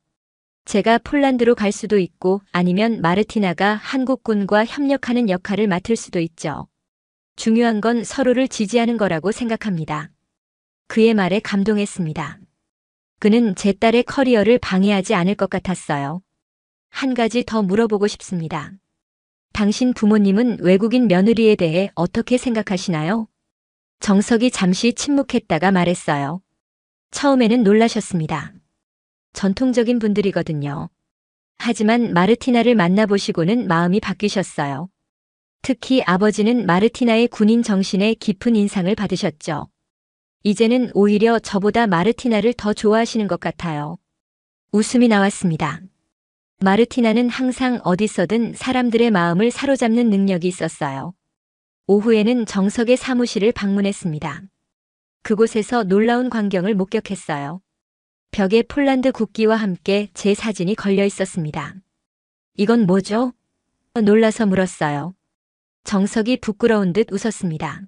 제가 폴란드로 갈 수도 있고 아니면 마르티나가 한국군과 협력하는 역할을 맡을 수도 있죠. 중요한 건 서로를 지지하는 거라고 생각합니다. 그의 말에 감동했습니다. 그는 제 딸의 커리어를 방해하지 않을 것 같았어요. 한 가지 더 물어보고 싶습니다. 당신 부모님은 외국인 며느리에 대해 어떻게 생각하시나요? 정석이 잠시 침묵했다가 말했어요. 처음에는 놀라셨습니다. 전통적인 분들이거든요. 하지만 마르티나를 만나보시고는 마음이 바뀌셨어요. 특히 아버지는 마르티나의 군인 정신에 깊은 인상을 받으셨죠. 이제는 오히려 저보다 마르티나를 더 좋아하시는 것 같아요. 웃음이 나왔습니다. 마르티나는 항상 어디서든 사람들의 마음을 사로잡는 능력이 있었어요. 오후에는 정석의 사무실을 방문했습니다. 그곳에서 놀라운 광경을 목격했어요. 벽에 폴란드 국기와 함께 제 사진이 걸려 있었습니다. 이건 뭐죠? 놀라서 물었어요. 정석이 부끄러운 듯 웃었습니다.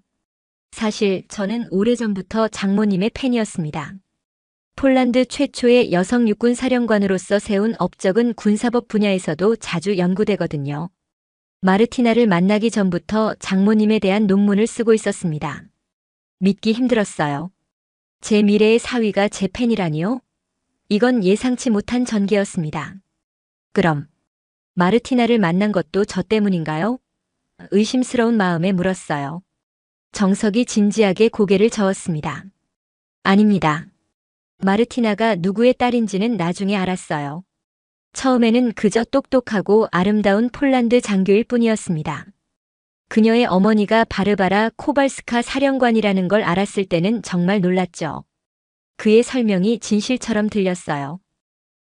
사실 저는 오래전부터 장모님의 팬이었습니다. 폴란드 최초의 여성 육군 사령관으로서 세운 업적은 군사법 분야에서도 자주 연구되거든요. 마르티나를 만나기 전부터 장모님에 대한 논문을 쓰고 있었습니다. 믿기 힘들었어요. 제 미래의 사위가 제 팬이라니요? 이건 예상치 못한 전개였습니다. 그럼 마르티나를 만난 것도 저 때문인가요? 의심스러운 마음에 물었어요. 정석이 진지하게 고개를 저었습니다. 아닙니다. 마르티나가 누구의 딸인지는 나중에 알았어요. 처음에는 그저 똑똑하고 아름다운 폴란드 장교일 뿐이었습니다. 그녀의 어머니가 바르바라 코발스카 사령관이라는 걸 알았을 때는 정말 놀랐죠. 그의 설명이 진실처럼 들렸어요.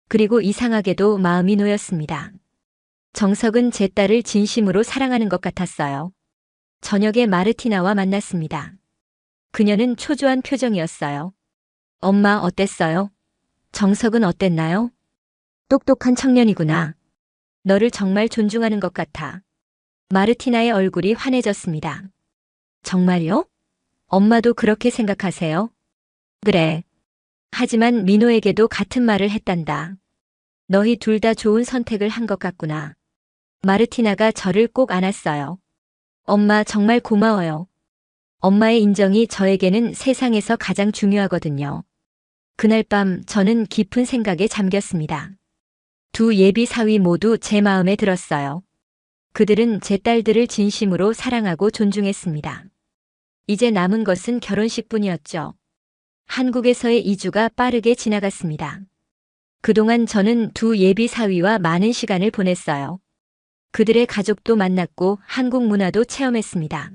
그리고 이상하게도 마음이 놓였습니다. 정석은 제 딸을 진심으로 사랑하는 것 같았어요. 저녁에 마르티나와 만났습니다. 그녀는 초조한 표정이었어요. 엄마 어땠어요? 정석은 어땠나요? 똑똑한 청년이구나. 너를 정말 존중하는 것 같아. 마르티나의 얼굴이 환해졌습니다. 정말요? 엄마도 그렇게 생각하세요? 그래. 하지만 민호에게도 같은 말을 했단다. 너희 둘 다 좋은 선택을 한 것 같구나. 마르티나가 저를 꼭 안았어요. 엄마 정말 고마워요. 엄마의 인정이 저에게는 세상에서 가장 중요하거든요. 그날 밤 저는 깊은 생각에 잠겼습니다. 두 예비 사위 모두 제 마음에 들었어요. 그들은 제 딸들을 진심으로 사랑하고 존중했습니다. 이제 남은 것은 결혼식뿐이었죠. 한국에서의 2주가 빠르게 지나갔습니다. 그동안 저는 두 예비 사위와 많은 시간을 보냈어요. 그들의 가족도 만났고 한국 문화도 체험했습니다.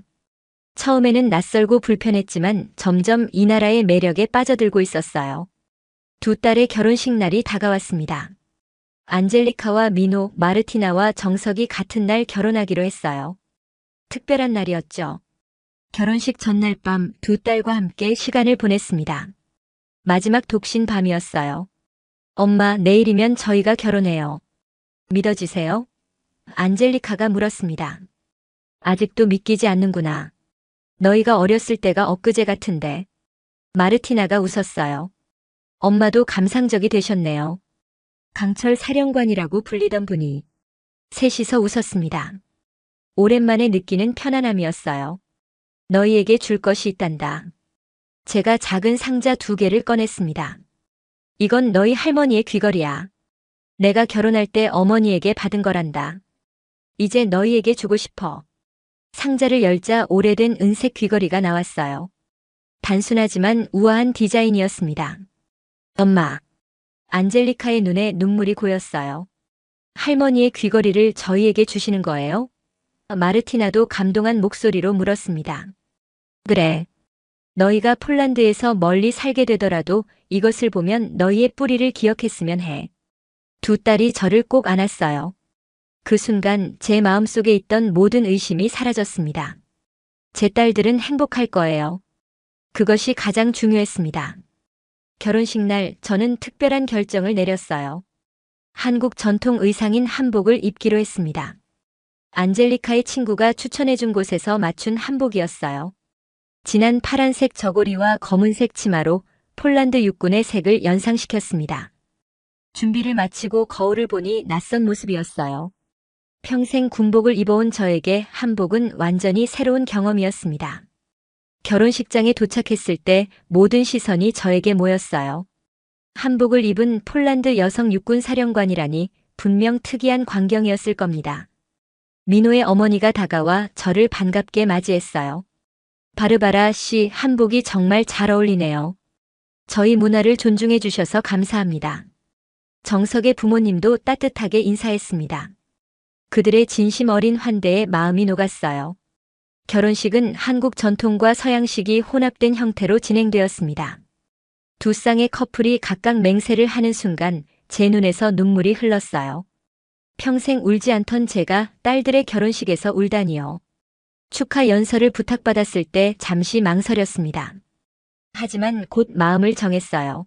처음에는 낯설고 불편했지만 점점 이 나라의 매력에 빠져들고 있었어요. 두 딸의 결혼식 날이 다가왔습니다. 안젤리카와 미노, 마르티나와 정석이 같은 날 결혼하기로 했어요. 특별한 날이었죠. 결혼식 전날 밤 두 딸과 함께 시간을 보냈습니다. 마지막 독신 밤이었어요. 엄마, 내일이면 저희가 결혼해요. 믿어지세요? 안젤리카가 물었습니다. 아직도 믿기지 않는구나. 너희가 어렸을 때가 엊그제 같은데. 마르티나가 웃었어요. 엄마도 감상적이 되셨네요. 강철 사령관이라고 불리던 분이. 셋이서 웃었습니다. 오랜만에 느끼는 편안함이었어요. 너희에게 줄 것이 있단다. 제가 작은 상자 2개를 꺼냈습니다. 이건 너희 할머니의 귀걸이야. 내가 결혼할 때 어머니에게 받은 거란다. 이제 너희에게 주고 싶어. 상자를 열자 오래된 은색 귀걸이가 나왔어요. 단순하지만 우아한 디자인이었습니다. 엄마. 안젤리카의 눈에 눈물이 고였어요. 할머니의 귀걸이를 저희에게 주시는 거예요? 마르티나도 감동한 목소리로 물었습니다. 그래. 너희가 폴란드에서 멀리 살게 되더라도 이것을 보면 너희의 뿌리를 기억했으면 해. 두 딸이 저를 꼭 안았어요. 그 순간 제 마음속에 있던 모든 의심이 사라졌습니다. 제 딸들은 행복할 거예요. 그것이 가장 중요했습니다. 결혼식 날 저는 특별한 결정을 내렸어요. 한국 전통 의상인 한복을 입기로 했습니다. 안젤리카의 친구가 추천해준 곳에서 맞춘 한복이었어요. 진한 파란색 저고리와 검은색 치마로 폴란드 육군의 색을 연상시켰습니다. 준비를 마치고 거울을 보니 낯선 모습이었어요. 평생 군복을 입어온 저에게 한복은 완전히 새로운 경험이었습니다. 결혼식장에 도착했을 때 모든 시선이 저에게 모였어요. 한복을 입은 폴란드 여성 육군 사령관이라니 분명 특이한 광경이었을 겁니다. 민호의 어머니가 다가와 저를 반갑게 맞이했어요. 바르바라 씨, 한복이 정말 잘 어울리네요. 저희 문화를 존중해 주셔서 감사합니다. 정석의 부모님도 따뜻하게 인사했습니다. 그들의 진심 어린 환대에 마음이 녹았어요. 결혼식은 한국 전통과 서양식이 혼합된 형태로 진행되었습니다. 두 쌍의 커플이 각각 맹세를 하는 순간 제 눈에서 눈물이 흘렀어요. 평생 울지 않던 제가 딸들의 결혼식에서 울다니요. 축하 연설을 부탁받았을 때 잠시 망설였습니다. 하지만 곧 마음을 정했어요.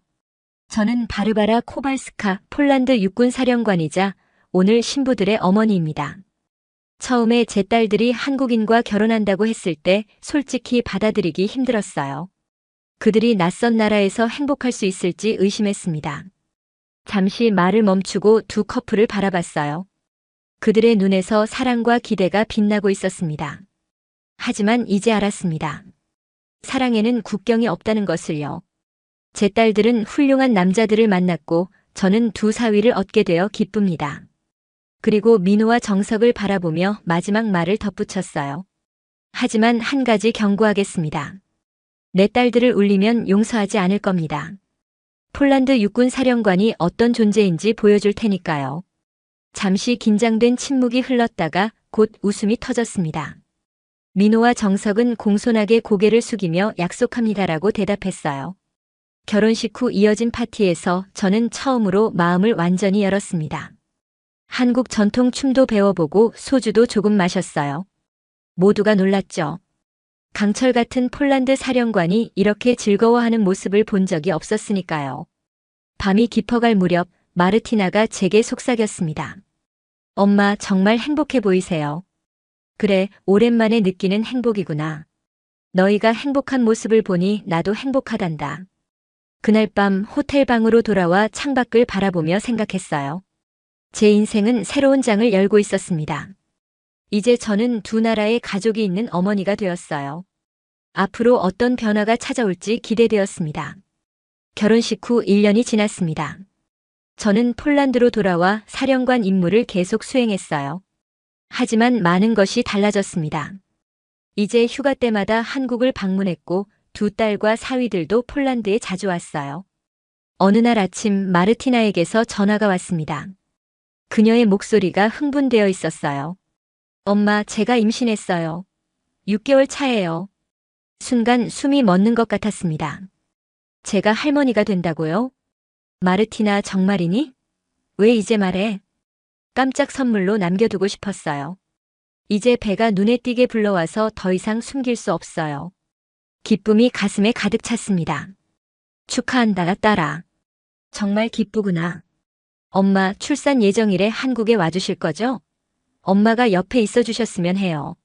저는 바르바라 코발스카 폴란드 육군 사령관이자 오늘 신부들의 어머니입니다. 처음에 제 딸들이 한국인과 결혼한다고 했을 때 솔직히 받아들이기 힘들었어요. 그들이 낯선 나라에서 행복할 수 있을지 의심했습니다. 잠시 말을 멈추고 두 커플을 바라봤어요. 그들의 눈에서 사랑과 기대가 빛나고 있었습니다. 하지만 이제 알았습니다. 사랑에는 국경이 없다는 것을요. 제 딸들은 훌륭한 남자들을 만났고 저는 두 사위를 얻게 되어 기쁩니다. 그리고 민호와 정석을 바라보며 마지막 말을 덧붙였어요. 하지만 한 가지 경고하겠습니다. 내 딸들을 울리면 용서하지 않을 겁니다. 폴란드 육군 사령관이 어떤 존재인지 보여줄 테니까요. 잠시 긴장된 침묵이 흘렀다가 곧 웃음이 터졌습니다. 민호와 정석은 공손하게 고개를 숙이며 약속합니다라고 대답했어요. 결혼식 후 이어진 파티에서 저는 처음으로 마음을 완전히 열었습니다. 한국 전통 춤도 배워보고 소주도 조금 마셨어요. 모두가 놀랐죠. 강철 같은 폴란드 사령관이 이렇게 즐거워하는 모습을 본 적이 없었으니까요. 밤이 깊어갈 무렵 마르티나가 제게 속삭였습니다. 엄마, 정말 행복해 보이세요. 그래, 오랜만에 느끼는 행복이구나. 너희가 행복한 모습을 보니 나도 행복하단다. 그날 밤 호텔 방으로 돌아와 창밖을 바라보며 생각했어요. 제 인생은 새로운 장을 열고 있었습니다. 이제 저는 두 나라의 가족이 있는 어머니가 되었어요. 앞으로 어떤 변화가 찾아올지 기대되었습니다. 결혼식 후 1년이 지났습니다. 저는 폴란드로 돌아와 사령관 임무를 계속 수행했어요. 하지만 많은 것이 달라졌습니다. 이제 휴가 때마다 한국을 방문했고 두 딸과 사위들도 폴란드에 자주 왔어요. 어느 날 아침 마르티나에게서 전화가 왔습니다. 그녀의 목소리가 흥분되어 있었어요. 엄마, 제가 임신했어요. 6개월 차예요. 순간 숨이 멎는 것 같았습니다. 제가 할머니가 된다고요? 마르티나, 정말이니? 왜 이제 말해? 깜짝 선물로 남겨두고 싶었어요. 이제 배가 눈에 띄게 불러와서 더 이상 숨길 수 없어요. 기쁨이 가슴에 가득 찼습니다. 축하한다, 딸아. 정말 기쁘구나. 엄마, 출산 예정일에 한국에 와주실 거죠? 엄마가 옆에 있어 주셨으면 해요.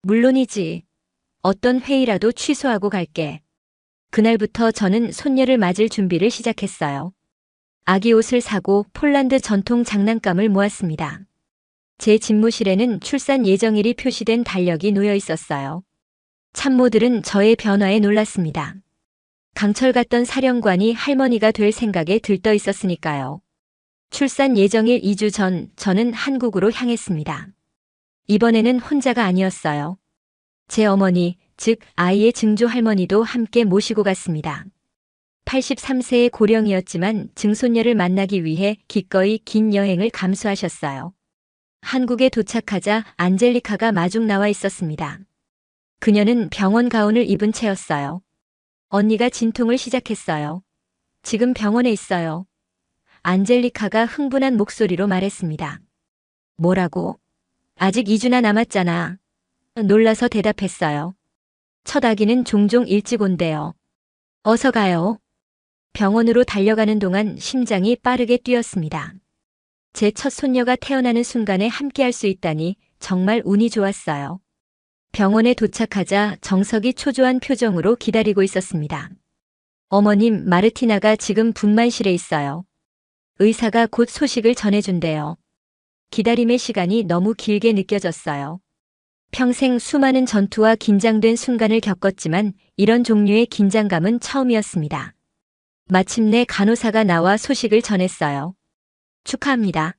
물론이지. 어떤 회의라도 취소하고 갈게. 그날부터 저는 손녀를 맞을 준비를 시작했어요. 아기 옷을 사고 폴란드 전통 장난감을 모았습니다. 제 집무실에는 출산 예정일이 표시된 달력이 놓여 있었어요. 참모들은 저의 변화에 놀랐습니다. 강철 같던 사령관이 할머니가 될 생각에 들떠 있었으니까요. 출산 예정일 2주 전 저는 한국으로 향했습니다. 이번에는 혼자가 아니었어요. 제 어머니, 즉 아이의 증조 할머니도 함께 모시고 갔습니다. 83세의 고령이었지만 증손녀를 만나기 위해 기꺼이 긴 여행을 감수하셨어요. 한국에 도착하자 안젤리카가 마중 나와 있었습니다. 그녀는 병원 가운을 입은 채였어요. 언니가 진통을 시작했어요. 지금 병원에 있어요. 안젤리카가 흥분한 목소리로 말했습니다. 뭐라고? 아직 2주나 남았잖아. 놀라서 대답했어요. 첫 아기는 종종 일찍 온대요. 어서 가요. 병원으로 달려가는 동안 심장이 빠르게 뛰었습니다. 제 첫 손녀가 태어나는 순간에 함께할 수 있다니 정말 운이 좋았어요. 병원에 도착하자 정석이 초조한 표정으로 기다리고 있었습니다. 어머님, 마르티나가 지금 분만실에 있어요. 의사가 곧 소식을 전해준대요. 기다림의 시간이 너무 길게 느껴졌어요. 평생 수많은 전투와 긴장된 순간을 겪었지만 이런 종류의 긴장감은 처음이었습니다. 마침내 간호사가 나와 소식을 전했어요. 축하합니다.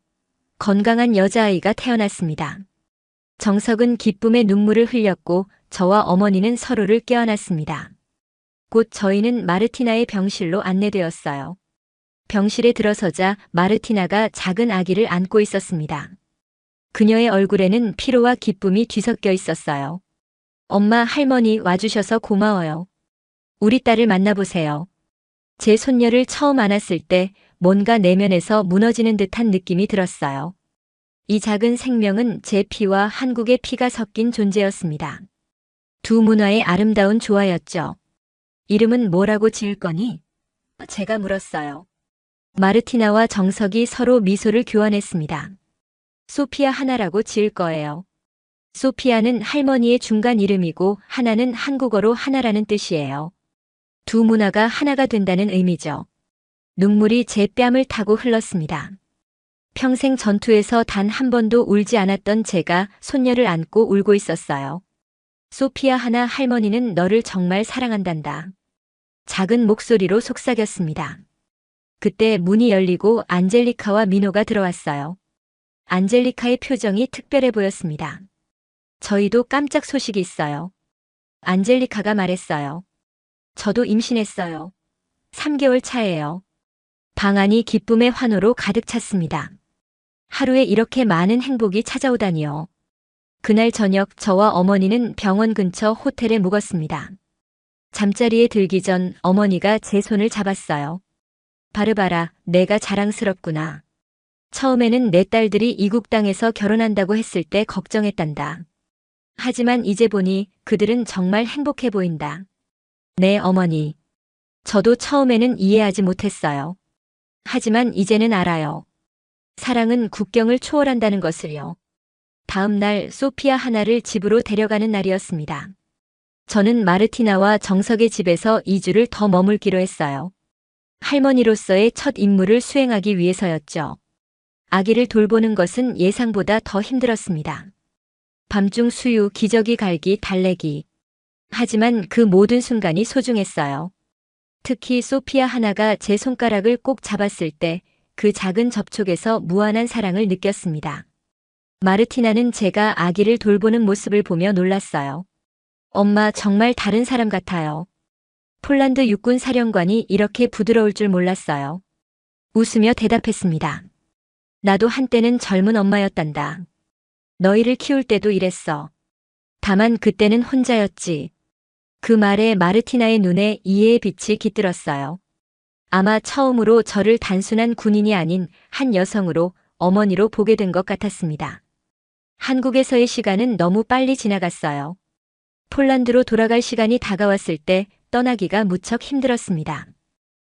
건강한 여자아이가 태어났습니다. 정석은 기쁨의 눈물을 흘렸고 저와 어머니는 서로를 껴안았습니다. 곧 저희는 마르티나의 병실로 안내되었어요. 병실에 들어서자 마르티나가 작은 아기를 안고 있었습니다. 그녀의 얼굴에는 피로와 기쁨이 뒤섞여 있었어요. 엄마, 할머니 와주셔서 고마워요. 우리 딸을 만나보세요. 제 손녀를 처음 안았을 때 뭔가 내면에서 무너지는 듯한 느낌이 들었어요. 이 작은 생명은 제 피와 한국의 피가 섞인 존재였습니다. 두 문화의 아름다운 조화였죠. 이름은 뭐라고 지을 거니? 제가 물었어요. 마르티나와 정석이 서로 미소를 교환했습니다. 소피아 하나라고 지을 거예요. 소피아는 할머니의 중간 이름이고 하나는 한국어로 하나라는 뜻이에요. 두 문화가 하나가 된다는 의미죠. 눈물이 제 뺨을 타고 흘렀습니다. 평생 전투에서 단 한 번도 울지 않았던 제가 손녀를 안고 울고 있었어요. 소피아 하나, 할머니는 너를 정말 사랑한단다. 작은 목소리로 속삭였습니다. 그때 문이 열리고 안젤리카와 민호가 들어왔어요. 안젤리카의 표정이 특별해 보였습니다. 저희도 깜짝 소식이 있어요. 안젤리카가 말했어요. 저도 임신했어요. 3개월 차예요. 방 안이 기쁨의 환호로 가득 찼습니다. 하루에 이렇게 많은 행복이 찾아오다니요. 그날 저녁 저와 어머니는 병원 근처 호텔에 묵었습니다. 잠자리에 들기 전 어머니가 제 손을 잡았어요. 바르바라, 내가 자랑스럽구나. 처음에는 내 딸들이 이국 땅에서 결혼한다고 했을 때 걱정했단다. 하지만 이제 보니 그들은 정말 행복해 보인다. 네, 어머니. 저도 처음에는 이해하지 못했어요. 하지만 이제는 알아요. 사랑은 국경을 초월한다는 것을요. 다음 날 소피아 하나를 집으로 데려가는 날이었습니다. 저는 마르티나와 정석의 집에서 2주를 더 머물기로 했어요. 할머니로서의 첫 임무를 수행하기 위해서였죠. 아기를 돌보는 것은 예상보다 더 힘들었습니다. 밤중 수유, 기저귀 갈기, 달래기. 하지만 그 모든 순간이 소중했어요. 특히 소피아 하나가 제 손가락을 꼭 잡았을 때 그 작은 접촉에서 무한한 사랑을 느꼈습니다. 마르티나는 제가 아기를 돌보는 모습을 보며 놀랐어요. 엄마, 정말 다른 사람 같아요. 폴란드 육군 사령관이 이렇게 부드러울 줄 몰랐어요. 웃으며 대답했습니다. 나도 한때는 젊은 엄마였단다. 너희를 키울 때도 이랬어. 다만 그때는 혼자였지. 그 말에 마르티나의 눈에 이해의 빛이 깃들었어요. 아마 처음으로 저를 단순한 군인이 아닌 한 여성으로, 어머니로 보게 된 것 같았습니다. 한국에서의 시간은 너무 빨리 지나갔어요. 폴란드로 돌아갈 시간이 다가왔을 때 떠나기가 무척 힘들었습니다.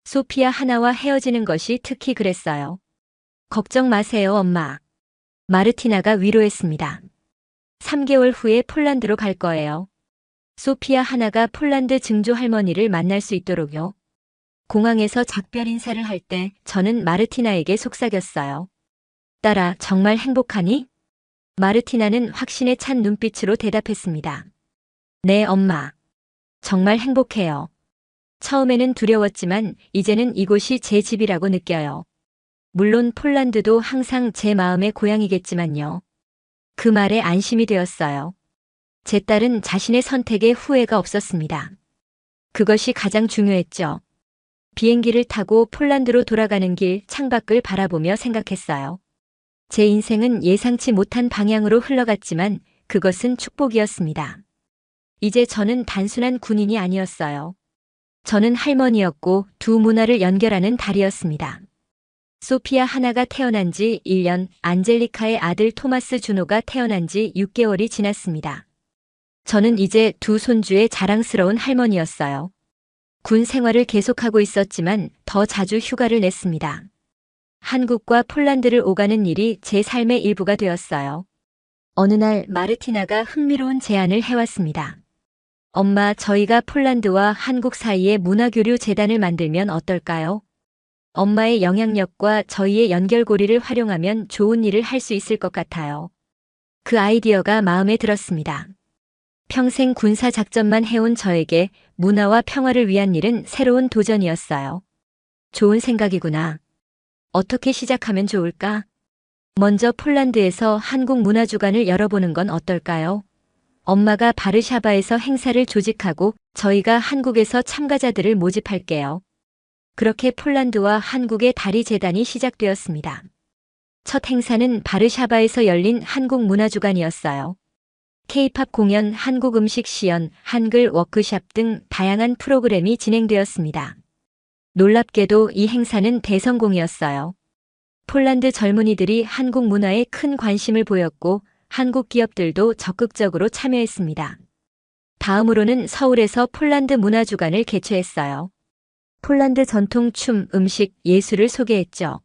소피아 하나와 헤어지는 것이 특히 그랬어요. 걱정 마세요, 엄마. 마르티나가 위로했습니다. 3개월 후에 폴란드로 갈 거예요. 소피아 하나가 폴란드 증조 할머니를 만날 수 있도록요. 공항에서 작별 인사를 할 때 저는 마르티나에게 속삭였어요. 딸아, 정말 행복하니? 마르티나는 확신에 찬 눈빛으로 대답했습니다. 네, 엄마. 정말 행복해요. 처음에는 두려웠지만 이제는 이곳이 제 집이라고 느껴요. 물론 폴란드도 항상 제 마음의 고향이겠지만요. 그 말에 안심이 되었어요. 제 딸은 자신의 선택에 후회가 없었습니다. 그것이 가장 중요했죠. 비행기를 타고 폴란드로 돌아가는 길 창밖을 바라보며 생각했어요. 제 인생은 예상치 못한 방향으로 흘러갔지만 그것은 축복이었습니다. 이제 저는 단순한 군인이 아니었어요. 저는 할머니였고 두 문화를 연결하는 달이었습니다. 소피아 하나가 태어난 지 1년, 안젤리카의 아들 토마스 주노가 태어난 지 6개월이 지났습니다. 저는 이제 두 손주의 자랑스러운 할머니였어요. 군 생활을 계속하고 있었지만 더 자주 휴가를 냈습니다. 한국과 폴란드를 오가는 일이 제 삶의 일부가 되었어요. 어느 날 마르티나가 흥미로운 제안을 해왔습니다. 엄마, 저희가 폴란드와 한국 사이에 문화교류 재단을 만들면 어떨까요? 엄마의 영향력과 저희의 연결고리를 활용하면 좋은 일을 할 수 있을 것 같아요. 그 아이디어가 마음에 들었습니다. 평생 군사작전만 해온 저에게 문화와 평화를 위한 일은 새로운 도전이었어요. 좋은 생각이구나. 어떻게 시작하면 좋을까? 먼저 폴란드에서 한국 문화주간을 열어보는 건 어떨까요? 엄마가 바르샤바에서 행사를 조직하고 저희가 한국에서 참가자들을 모집할게요. 그렇게 폴란드와 한국의 다리 재단이 시작되었습니다. 첫 행사는 바르샤바에서 열린 한국 문화주간이었어요. K-팝 공연, 한국 음식 시연, 한글 워크샵 등 다양한 프로그램이 진행되었습니다. 놀랍게도 이 행사는 대성공이었어요. 폴란드 젊은이들이 한국 문화에 큰 관심을 보였고 한국 기업들도 적극적으로 참여했습니다. 다음으로는 서울에서 폴란드 문화주간을 개최했어요. 폴란드 전통 춤, 음식, 예술을 소개했죠.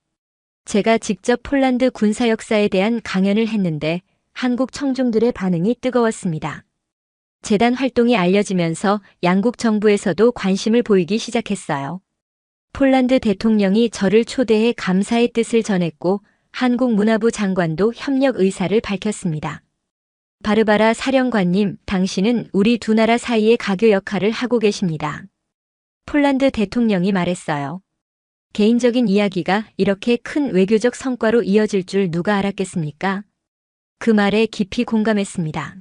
제가 직접 폴란드 군사 역사에 대한 강연을 했는데 한국 청중들의 반응이 뜨거웠습니다. 재단 활동이 알려지면서 양국 정부에서도 관심을 보이기 시작했어요. 폴란드 대통령이 저를 초대해 감사의 뜻을 전했고 한국 문화부 장관도 협력 의사를 밝혔습니다. 바르바라 사령관님, 당신은 우리 두 나라 사이의 가교 역할을 하고 계십니다. 폴란드 대통령이 말했어요. 개인적인 이야기가 이렇게 큰 외교적 성과로 이어질 줄 누가 알았겠습니까? 그 말에 깊이 공감했습니다.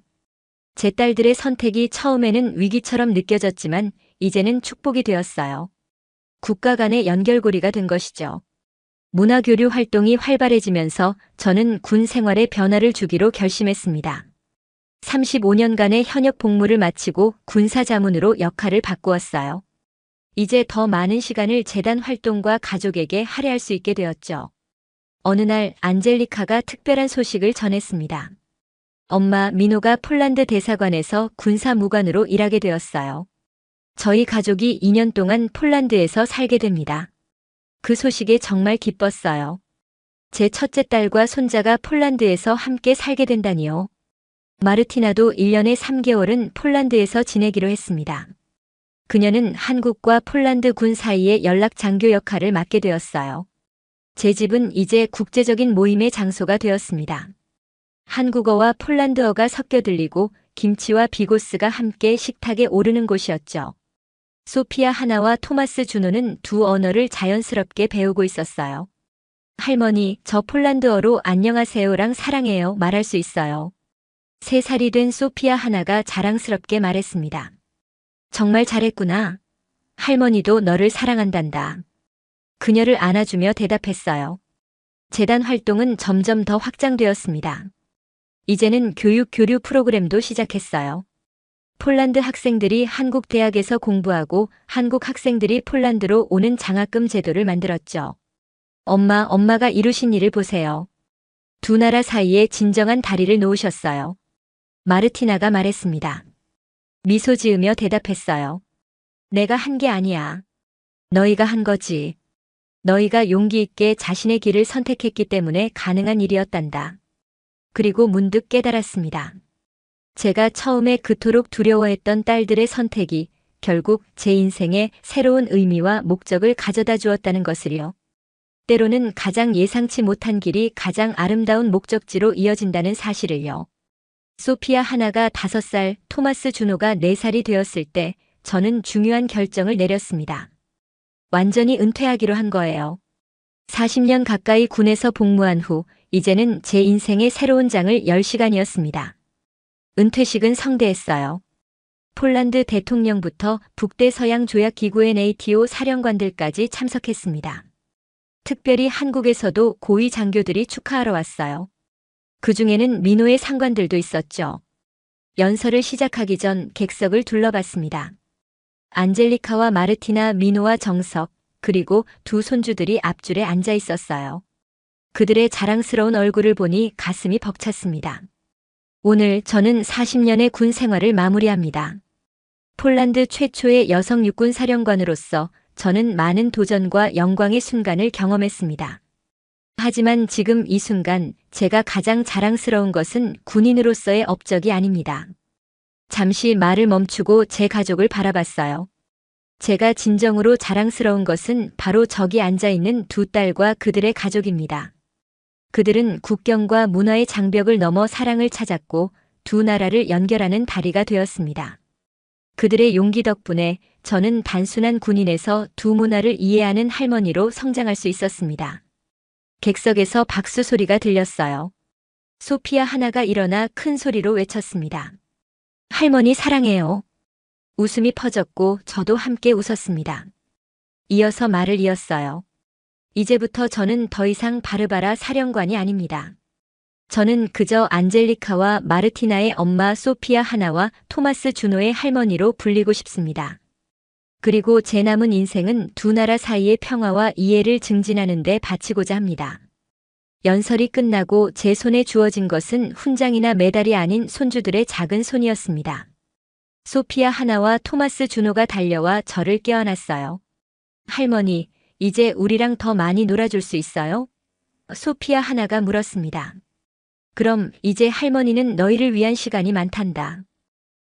제 딸들의 선택이 처음에는 위기처럼 느껴졌지만 이제는 축복이 되었어요. 국가 간의 연결고리가 된 것이죠. 문화교류 활동이 활발해지면서 저는 군 생활에 변화를 주기로 결심했습니다. 35년간의 현역 복무를 마치고 군사 자문으로 역할을 바꾸었어요. 이제 더 많은 시간을 재단 활동과 가족에게 할애할 수 있게 되었죠. 어느 날 안젤리카가 특별한 소식을 전했습니다. 엄마 미노가 폴란드 대사관에서 군사무관으로 일하게 되었어요. 저희 가족이 2년 동안 폴란드에서 살게 됩니다. 그 소식에 정말 기뻤어요. 제 첫째 딸과 손자가 폴란드에서 함께 살게 된다니요. 마르티나도 1년에 3개월은 폴란드에서 지내기로 했습니다. 그녀는 한국과 폴란드 군 사이의 연락 장교 역할을 맡게 되었어요. 제 집은 이제 국제적인 모임의 장소가 되었습니다. 한국어와 폴란드어가 섞여 들리고 김치와 비고스가 함께 식탁에 오르는 곳이었죠. 소피아 하나와 토마스 준호는 두 언어를 자연스럽게 배우고 있었어요. 할머니, 저 폴란드어로 안녕하세요랑 사랑해요 말할 수 있어요. 3살이 된 소피아 하나가 자랑스럽게 말했습니다. 정말 잘했구나. 할머니도 너를 사랑한단다. 그녀를 안아주며 대답했어요. 재단 활동은 점점 더 확장되었습니다. 이제는 교육 교류 프로그램도 시작했어요. 폴란드 학생들이 한국 대학에서 공부하고 한국 학생들이 폴란드로 오는 장학금 제도를 만들었죠. 엄마가 이루신 일을 보세요. 두 나라 사이에 진정한 다리를 놓으셨어요. 마르티나가 말했습니다. 미소 지으며 대답했어요. 내가 한 게 아니야. 너희가 한 거지. 너희가 용기 있게 자신의 길을 선택했기 때문에 가능한 일이었단다. 그리고 문득 깨달았습니다. 제가 처음에 그토록 두려워했던 딸들의 선택이 결국 제 인생에 새로운 의미와 목적을 가져다 주었다는 것을요. 때로는 가장 예상치 못한 길이 가장 아름다운 목적지로 이어진다는 사실을요. 소피아 하나가 5살, 토마스 준호가 4살이 되었을 때 저는 중요한 결정을 내렸습니다. 완전히 은퇴하기로 한 거예요. 40년 가까이 군에서 복무한 후 이제는 제 인생의 새로운 장을 열 시간이었습니다. 은퇴식은 성대했어요. 폴란드 대통령부터 북대서양 조약기구의 네이티오 사령관들까지 참석했습니다. 특별히 한국에서도 고위 장교들이 축하하러 왔어요. 그 중에는 민호의 상관들도 있었죠. 연설을 시작하기 전 객석을 둘러봤습니다. 안젤리카와 마르티나, 민호와 정석, 그리고 두 손주들이 앞줄에 앉아 있었어요. 그들의 자랑스러운 얼굴을 보니 가슴이 벅찼습니다. 오늘 저는 40년의 군 생활을 마무리합니다. 폴란드 최초의 여성 육군 사령관으로서 저는 많은 도전과 영광의 순간을 경험했습니다. 하지만 지금 이 순간 제가 가장 자랑스러운 것은 군인으로서의 업적이 아닙니다. 잠시 말을 멈추고 제 가족을 바라봤어요. 제가 진정으로 자랑스러운 것은 바로 저기 앉아있는 두 딸과 그들의 가족입니다. 그들은 국경과 문화의 장벽을 넘어 사랑을 찾았고 두 나라를 연결하는 다리가 되었습니다. 그들의 용기 덕분에 저는 단순한 군인에서 두 문화를 이해하는 할머니로 성장할 수 있었습니다. 객석에서 박수 소리가 들렸어요. 소피아 하나가 일어나 큰 소리로 외쳤습니다. 할머니 사랑해요. 웃음이 퍼졌고 저도 함께 웃었습니다. 이어서 말을 이었어요. 이제부터 저는 더 이상 바르바라 사령관이 아닙니다. 저는 그저 안젤리카와 마르티나의 엄마 소피아 하나와 토마스 준호의 할머니로 불리고 싶습니다. 그리고 제 남은 인생은 두 나라 사이의 평화와 이해를 증진하는 데 바치고자 합니다. 연설이 끝나고 제 손에 주어진 것은 훈장이나 메달이 아닌 손주들의 작은 손이었습니다. 소피아 하나와 토마스 준호가 달려와 저를 껴안았어요. 할머니, 이제 우리랑 더 많이 놀아줄 수 있어요? 소피아 하나가 물었습니다. 그럼 이제 할머니는 너희를 위한 시간이 많단다.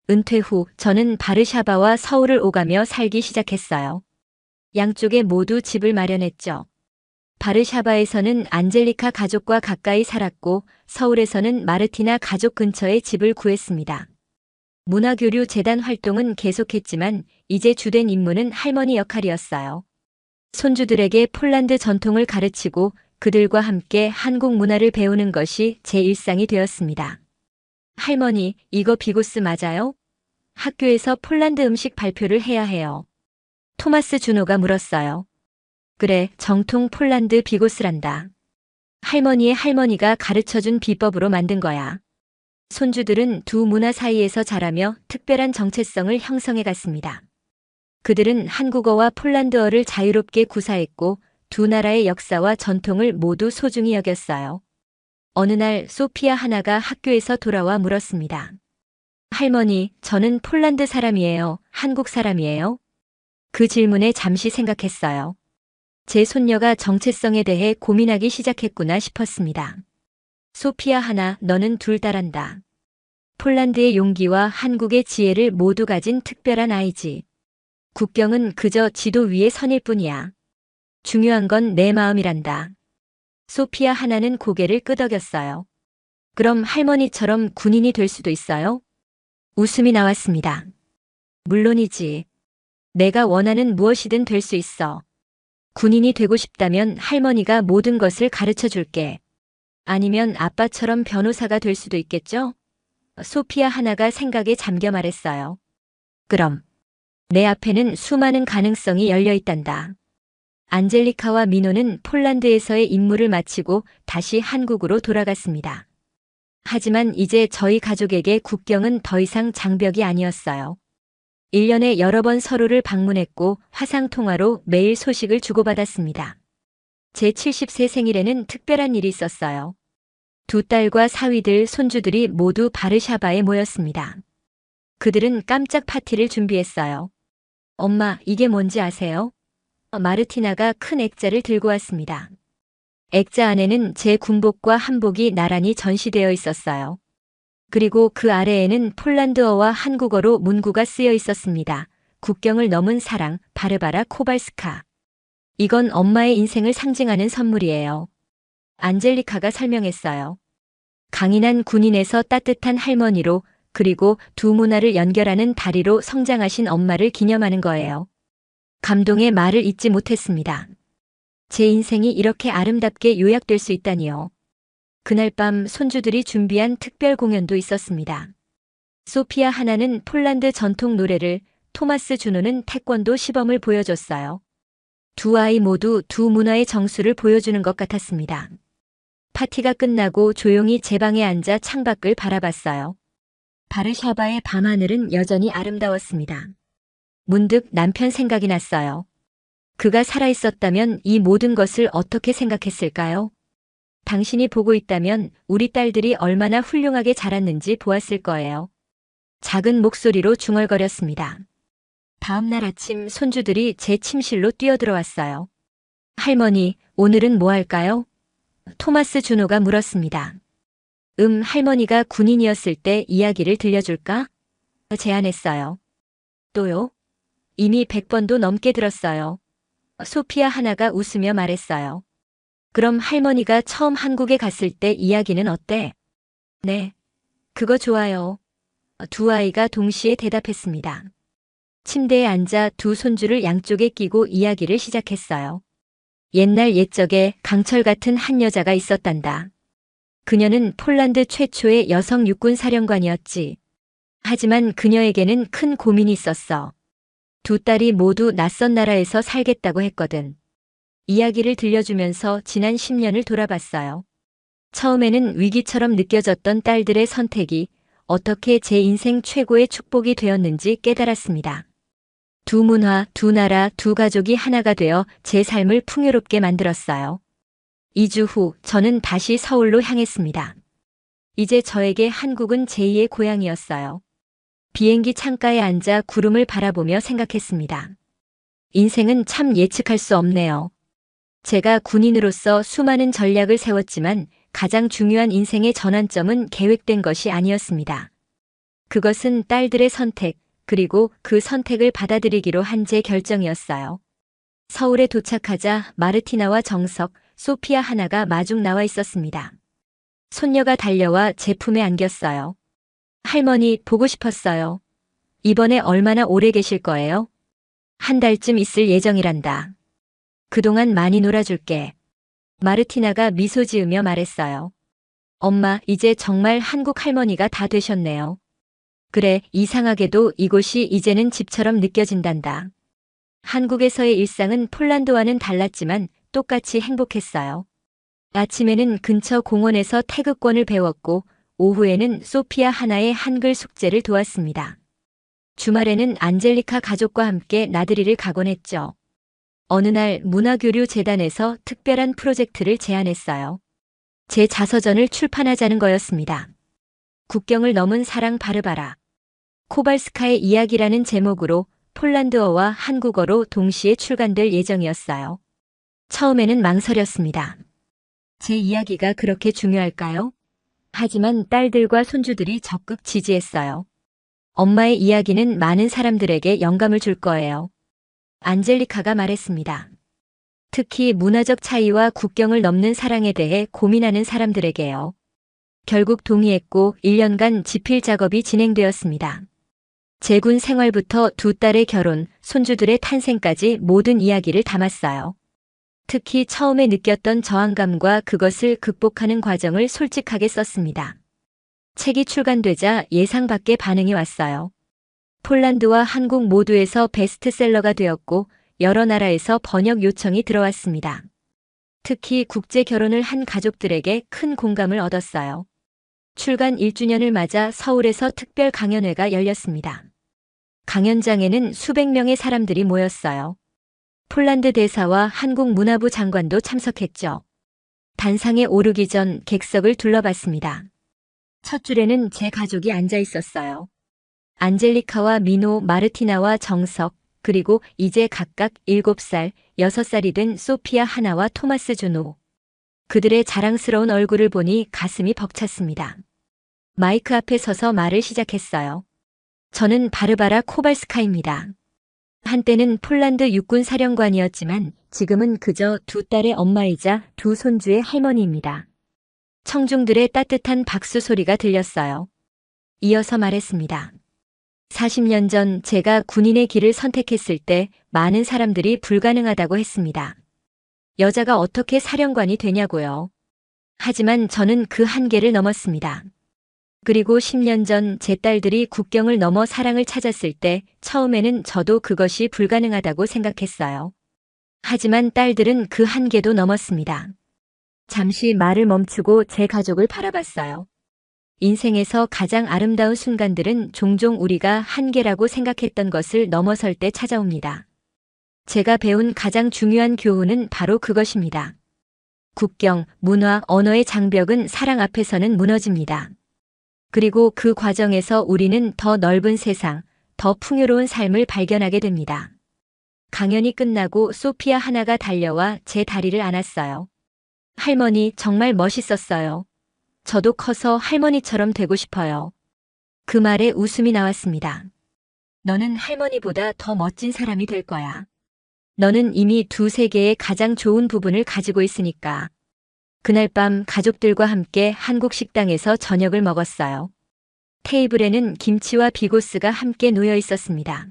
은퇴 후 저는 바르샤바와 서울을 오가며 살기 시작했어요. 양쪽에 모두 집을 마련했죠. 바르샤바에서는 안젤리카 가족과 가까이 살았고 서울에서는 마르티나 가족 근처에 집을 구했습니다. 문화교류 재단 활동은 계속했지만 이제 주된 임무는 할머니 역할이었어요. 손주들에게 폴란드 전통을 가르치고 그들과 함께 한국 문화를 배우는 것이 제 일상이 되었습니다. 할머니, 이거 비고스 맞아요? 학교에서 폴란드 음식 발표를 해야 해요. 토마스 준호가 물었어요. 그래, 정통 폴란드 비고스란다. 할머니의 할머니가 가르쳐준 비법으로 만든 거야. 손주들은 두 문화 사이에서 자라며 특별한 정체성을 형성해 갔습니다. 그들은 한국어와 폴란드어를 자유롭게 구사했고 두 나라의 역사와 전통을 모두 소중히 여겼어요. 어느 날 소피아 하나가 학교에서 돌아와 물었습니다. 할머니, 저는 폴란드 사람이에요. 한국 사람이에요? 그 질문에 잠시 생각했어요. 제 손녀가 정체성에 대해 고민하기 시작했구나 싶었습니다. 소피아 하나, 너는 둘 다란다. 폴란드의 용기와 한국의 지혜를 모두 가진 특별한 아이지. 국경은 그저 지도 위의 선일 뿐이야. 중요한 건 내 마음이란다. 소피아 하나는 고개를 끄덕였어요. 그럼 할머니처럼 군인이 될 수도 있어요? 웃음이 나왔습니다. 물론이지. 내가 원하는 무엇이든 될 수 있어. 군인이 되고 싶다면 할머니가 모든 것을 가르쳐 줄게. 아니면 아빠처럼 변호사가 될 수도 있겠죠? 소피아 하나가 생각에 잠겨 말했어요. 그럼 내 앞에는 수많은 가능성이 열려 있단다. 안젤리카와 미노는 폴란드에서의 임무를 마치고 다시 한국으로 돌아갔습니다. 하지만 이제 저희 가족에게 국경은 더 이상 장벽이 아니었어요. 1년에 여러 번 서로를 방문했고 화상통화로 매일 소식을 주고받았습니다. 제 70세 생일에는 특별한 일이 있었어요. 두 딸과 사위들, 손주들이 모두 바르샤바에 모였습니다. 그들은 깜짝 파티를 준비했어요. 엄마, 이게 뭔지 아세요? 마르티나가 큰 액자를 들고 왔습니다. 액자 안에는 제 군복과 한복이 나란히 전시되어 있었어요. 그리고 그 아래에는 폴란드어와 한국어로 문구가 쓰여 있었습니다. 국경을 넘은 사랑, 바르바라 코발스카. 이건 엄마의 인생을 상징하는 선물이에요. 안젤리카가 설명했어요. 강인한 군인에서 따뜻한 할머니로, 그리고 두 문화를 연결하는 다리로 성장하신 엄마를 기념하는 거예요. 감동의 말을 잇지 못했습니다. 제 인생이 이렇게 아름답게 요약될 수 있다니요. 그날 밤 손주들이 준비한 특별 공연도 있었습니다. 소피아 하나는 폴란드 전통 노래를, 토마스 준호는 태권도 시범을 보여줬어요. 두 아이 모두 두 문화의 정수를 보여주는 것 같았습니다. 파티가 끝나고 조용히 제 방에 앉아 창밖을 바라봤어요. 바르샤바의 밤하늘은 여전히 아름다웠습니다. 문득 남편 생각이 났어요. 그가 살아있었다면 이 모든 것을 어떻게 생각했을까요? 당신이 보고 있다면 우리 딸들이 얼마나 훌륭하게 자랐는지 보았을 거예요. 작은 목소리로 중얼거렸습니다. 다음 날 아침 손주들이 제 침실로 뛰어들어왔어요. 할머니, 오늘은 뭐 할까요? 토마스 준호가 물었습니다. 할머니가 군인이었을 때 이야기를 들려줄까? 제안했어요. 또요? 이미 100번도 넘게 들었어요. 소피아 하나가 웃으며 말했어요. 그럼 할머니가 처음 한국에 갔을 때 이야기는 어때? 네. 그거 좋아요. 두 아이가 동시에 대답했습니다. 침대에 앉아 두 손주를 양쪽에 끼고 이야기를 시작했어요. 옛날 옛적에 강철 같은 한 여자가 있었단다. 그녀는 폴란드 최초의 여성 육군 사령관이었지. 하지만 그녀에게는 큰 고민이 있었어. 두 딸이 모두 낯선 나라에서 살겠다고 했거든. 이야기를 들려주면서 지난 10년을 돌아봤어요. 처음에는 위기처럼 느껴졌던 딸들의 선택이 어떻게 제 인생 최고의 축복이 되었는지 깨달았습니다. 두 문화, 두 나라, 두 가족이 하나가 되어 제 삶을 풍요롭게 만들었어요. 2주 후 저는 다시 서울로 향했습니다. 이제 저에게 한국은 제2의 고향이었어요. 비행기 창가에 앉아 구름을 바라보며 생각했습니다. 인생은 참 예측할 수 없네요. 제가 군인으로서 수많은 전략을 세웠지만 가장 중요한 인생의 전환점은 계획된 것이 아니었습니다. 그것은 딸들의 선택, 그리고 그 선택을 받아들이기로 한 제 결정이었어요. 서울에 도착하자 마르티나와 정석, 소피아 하나가 마중 나와 있었습니다. 손녀가 달려와 제 품에 안겼어요. 할머니, 보고 싶었어요. 이번에 얼마나 오래 계실 거예요? 한 달쯤 있을 예정이란다. 그동안 많이 놀아줄게. 마르티나가 미소 지으며 말했어요. 엄마, 이제 정말 한국 할머니가 다 되셨네요. 그래, 이상하게도 이곳이 이제는 집처럼 느껴진단다. 한국에서의 일상은 폴란드와는 달랐지만 똑같이 행복했어요. 아침에는 근처 공원에서 태극권을 배웠고 오후에는 소피아 하나의 한글 숙제를 도왔습니다. 주말에는 안젤리카 가족과 함께 나들이를 가곤 했죠. 어느 날 문화교류재단에서 특별한 프로젝트를 제안했어요. 제 자서전을 출판하자는 거였습니다. 국경을 넘은 사랑 바르바라. 코발스카의 이야기라는 제목으로 폴란드어와 한국어로 동시에 출간될 예정이었어요. 처음에는 망설였습니다. 제 이야기가 그렇게 중요할까요? 하지만 딸들과 손주들이 적극 지지했어요. 엄마의 이야기는 많은 사람들에게 영감을 줄 거예요. 안젤리카가 말했습니다. 특히 문화적 차이와 국경을 넘는 사랑에 대해 고민하는 사람들에게요. 결국 동의했고 1년간 집필 작업이 진행되었습니다. 제군 생활부터 두 딸의 결혼, 손주들의 탄생까지 모든 이야기를 담았어요. 특히 처음에 느꼈던 저항감과 그것을 극복하는 과정을 솔직하게 썼습니다. 책이 출간되자 예상 밖의 반응이 왔어요. 폴란드와 한국 모두에서 베스트셀러가 되었고 여러 나라에서 번역 요청이 들어왔습니다. 특히 국제 결혼을 한 가족들에게 큰 공감을 얻었어요. 출간 1주년을 맞아 서울에서 특별 강연회가 열렸습니다. 강연장에는 수백 명의 사람들이 모였어요. 폴란드 대사와 한국 문화부 장관도 참석했죠. 단상에 오르기 전 객석을 둘러봤습니다. 첫 줄에는 제 가족이 앉아 있었어요. 안젤리카와 미노, 마르티나와 정석, 그리고 이제 각각 7살, 6살이 된 소피아 하나와 토마스 주노. 그들의 자랑스러운 얼굴을 보니 가슴이 벅찼습니다. 마이크 앞에 서서 말을 시작했어요. 저는 바르바라 코발스카입니다. 한때는 폴란드 육군 사령관이었지만 지금은 그저 두 딸의 엄마이자 두 손주의 할머니입니다. 청중들의 따뜻한 박수 소리가 들렸어요. 이어서 말했습니다. 40년 전 제가 군인의 길을 선택했을 때 많은 사람들이 불가능하다고 했습니다. 여자가 어떻게 사령관이 되냐고요. 하지만 저는 그 한계를 넘었습니다. 그리고 10년 전 제 딸들이 국경을 넘어 사랑을 찾았을 때 처음에는 저도 그것이 불가능하다고 생각했어요. 하지만 딸들은 그 한계도 넘었습니다. 잠시 말을 멈추고 제 가족을 바라봤어요. 인생에서 가장 아름다운 순간들은 종종 우리가 한계라고 생각했던 것을 넘어설 때 찾아옵니다. 제가 배운 가장 중요한 교훈은 바로 그것입니다. 국경, 문화, 언어의 장벽은 사랑 앞에서는 무너집니다. 그리고 그 과정에서 우리는 더 넓은 세상, 더 풍요로운 삶을 발견하게 됩니다. 강연이 끝나고 소피아 하나가 달려와 제 다리를 안았어요. 할머니, 정말 멋있었어요. 저도 커서 할머니처럼 되고 싶어요. 그 말에 웃음이 나왔습니다. 너는 할머니보다 더 멋진 사람이 될 거야. 너는 이미 두 세계의 가장 좋은 부분을 가지고 있으니까. 그날 밤 가족들과 함께 한국 식당에서 저녁을 먹었어요. 테이블에는 김치와 비고스가 함께 놓여 있었습니다.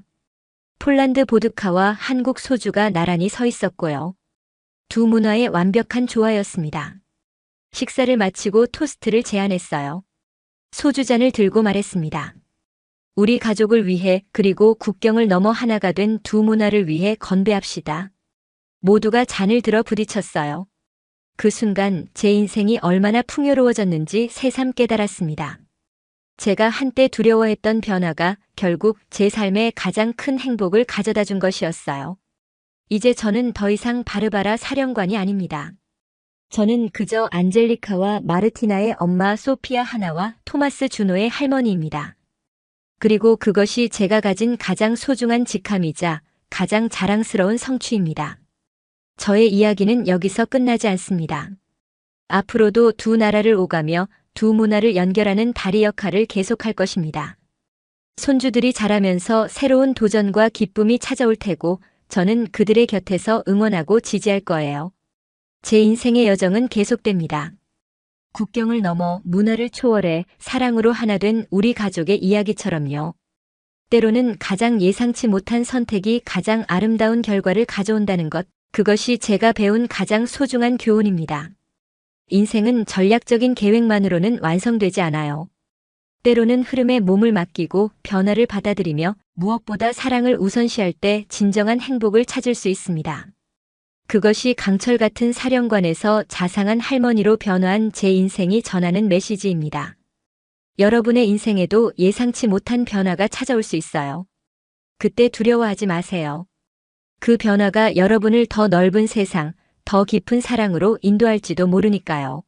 폴란드 보드카와 한국 소주가 나란히 서 있었고요. 두 문화의 완벽한 조화였습니다. 식사를 마치고 토스트를 제안했어요. 소주잔을 들고 말했습니다. 우리 가족을 위해 그리고 국경을 넘어 하나가 된 두 문화를 위해 건배합시다. 모두가 잔을 들어 부딪혔어요. 그 순간 제 인생이 얼마나 풍요로워졌는지 새삼 깨달았습니다. 제가 한때 두려워했던 변화가 결국 제 삶에 가장 큰 행복을 가져다 준 것이었어요. 이제 저는 더 이상 바르바라 사령관이 아닙니다. 저는 그저 안젤리카와 마르티나의 엄마 소피아 하나와 토마스 주노의 할머니입니다. 그리고 그것이 제가 가진 가장 소중한 직함이자 가장 자랑스러운 성취입니다. 저의 이야기는 여기서 끝나지 않습니다. 앞으로도 두 나라를 오가며 두 문화를 연결하는 다리 역할을 계속할 것입니다. 손주들이 자라면서 새로운 도전과 기쁨이 찾아올 테고 저는 그들의 곁에서 응원하고 지지할 거예요. 제 인생의 여정은 계속됩니다. 국경을 넘어 문화를 초월해 사랑으로 하나 된 우리 가족의 이야기처럼요. 때로는 가장 예상치 못한 선택이 가장 아름다운 결과를 가져온다는 것, 그것이 제가 배운 가장 소중한 교훈입니다. 인생은 전략적인 계획만으로는 완성되지 않아요. 때로는 흐름에 몸을 맡기고 변화를 받아들이며 무엇보다 사랑을 우선시할 때 진정한 행복을 찾을 수 있습니다. 그것이 강철 같은 사령관에서 자상한 할머니로 변화한 제 인생이 전하는 메시지입니다. 여러분의 인생에도 예상치 못한 변화가 찾아올 수 있어요. 그때 두려워하지 마세요. 그 변화가 여러분을 더 넓은 세상, 더 깊은 사랑으로 인도할지도 모르니까요.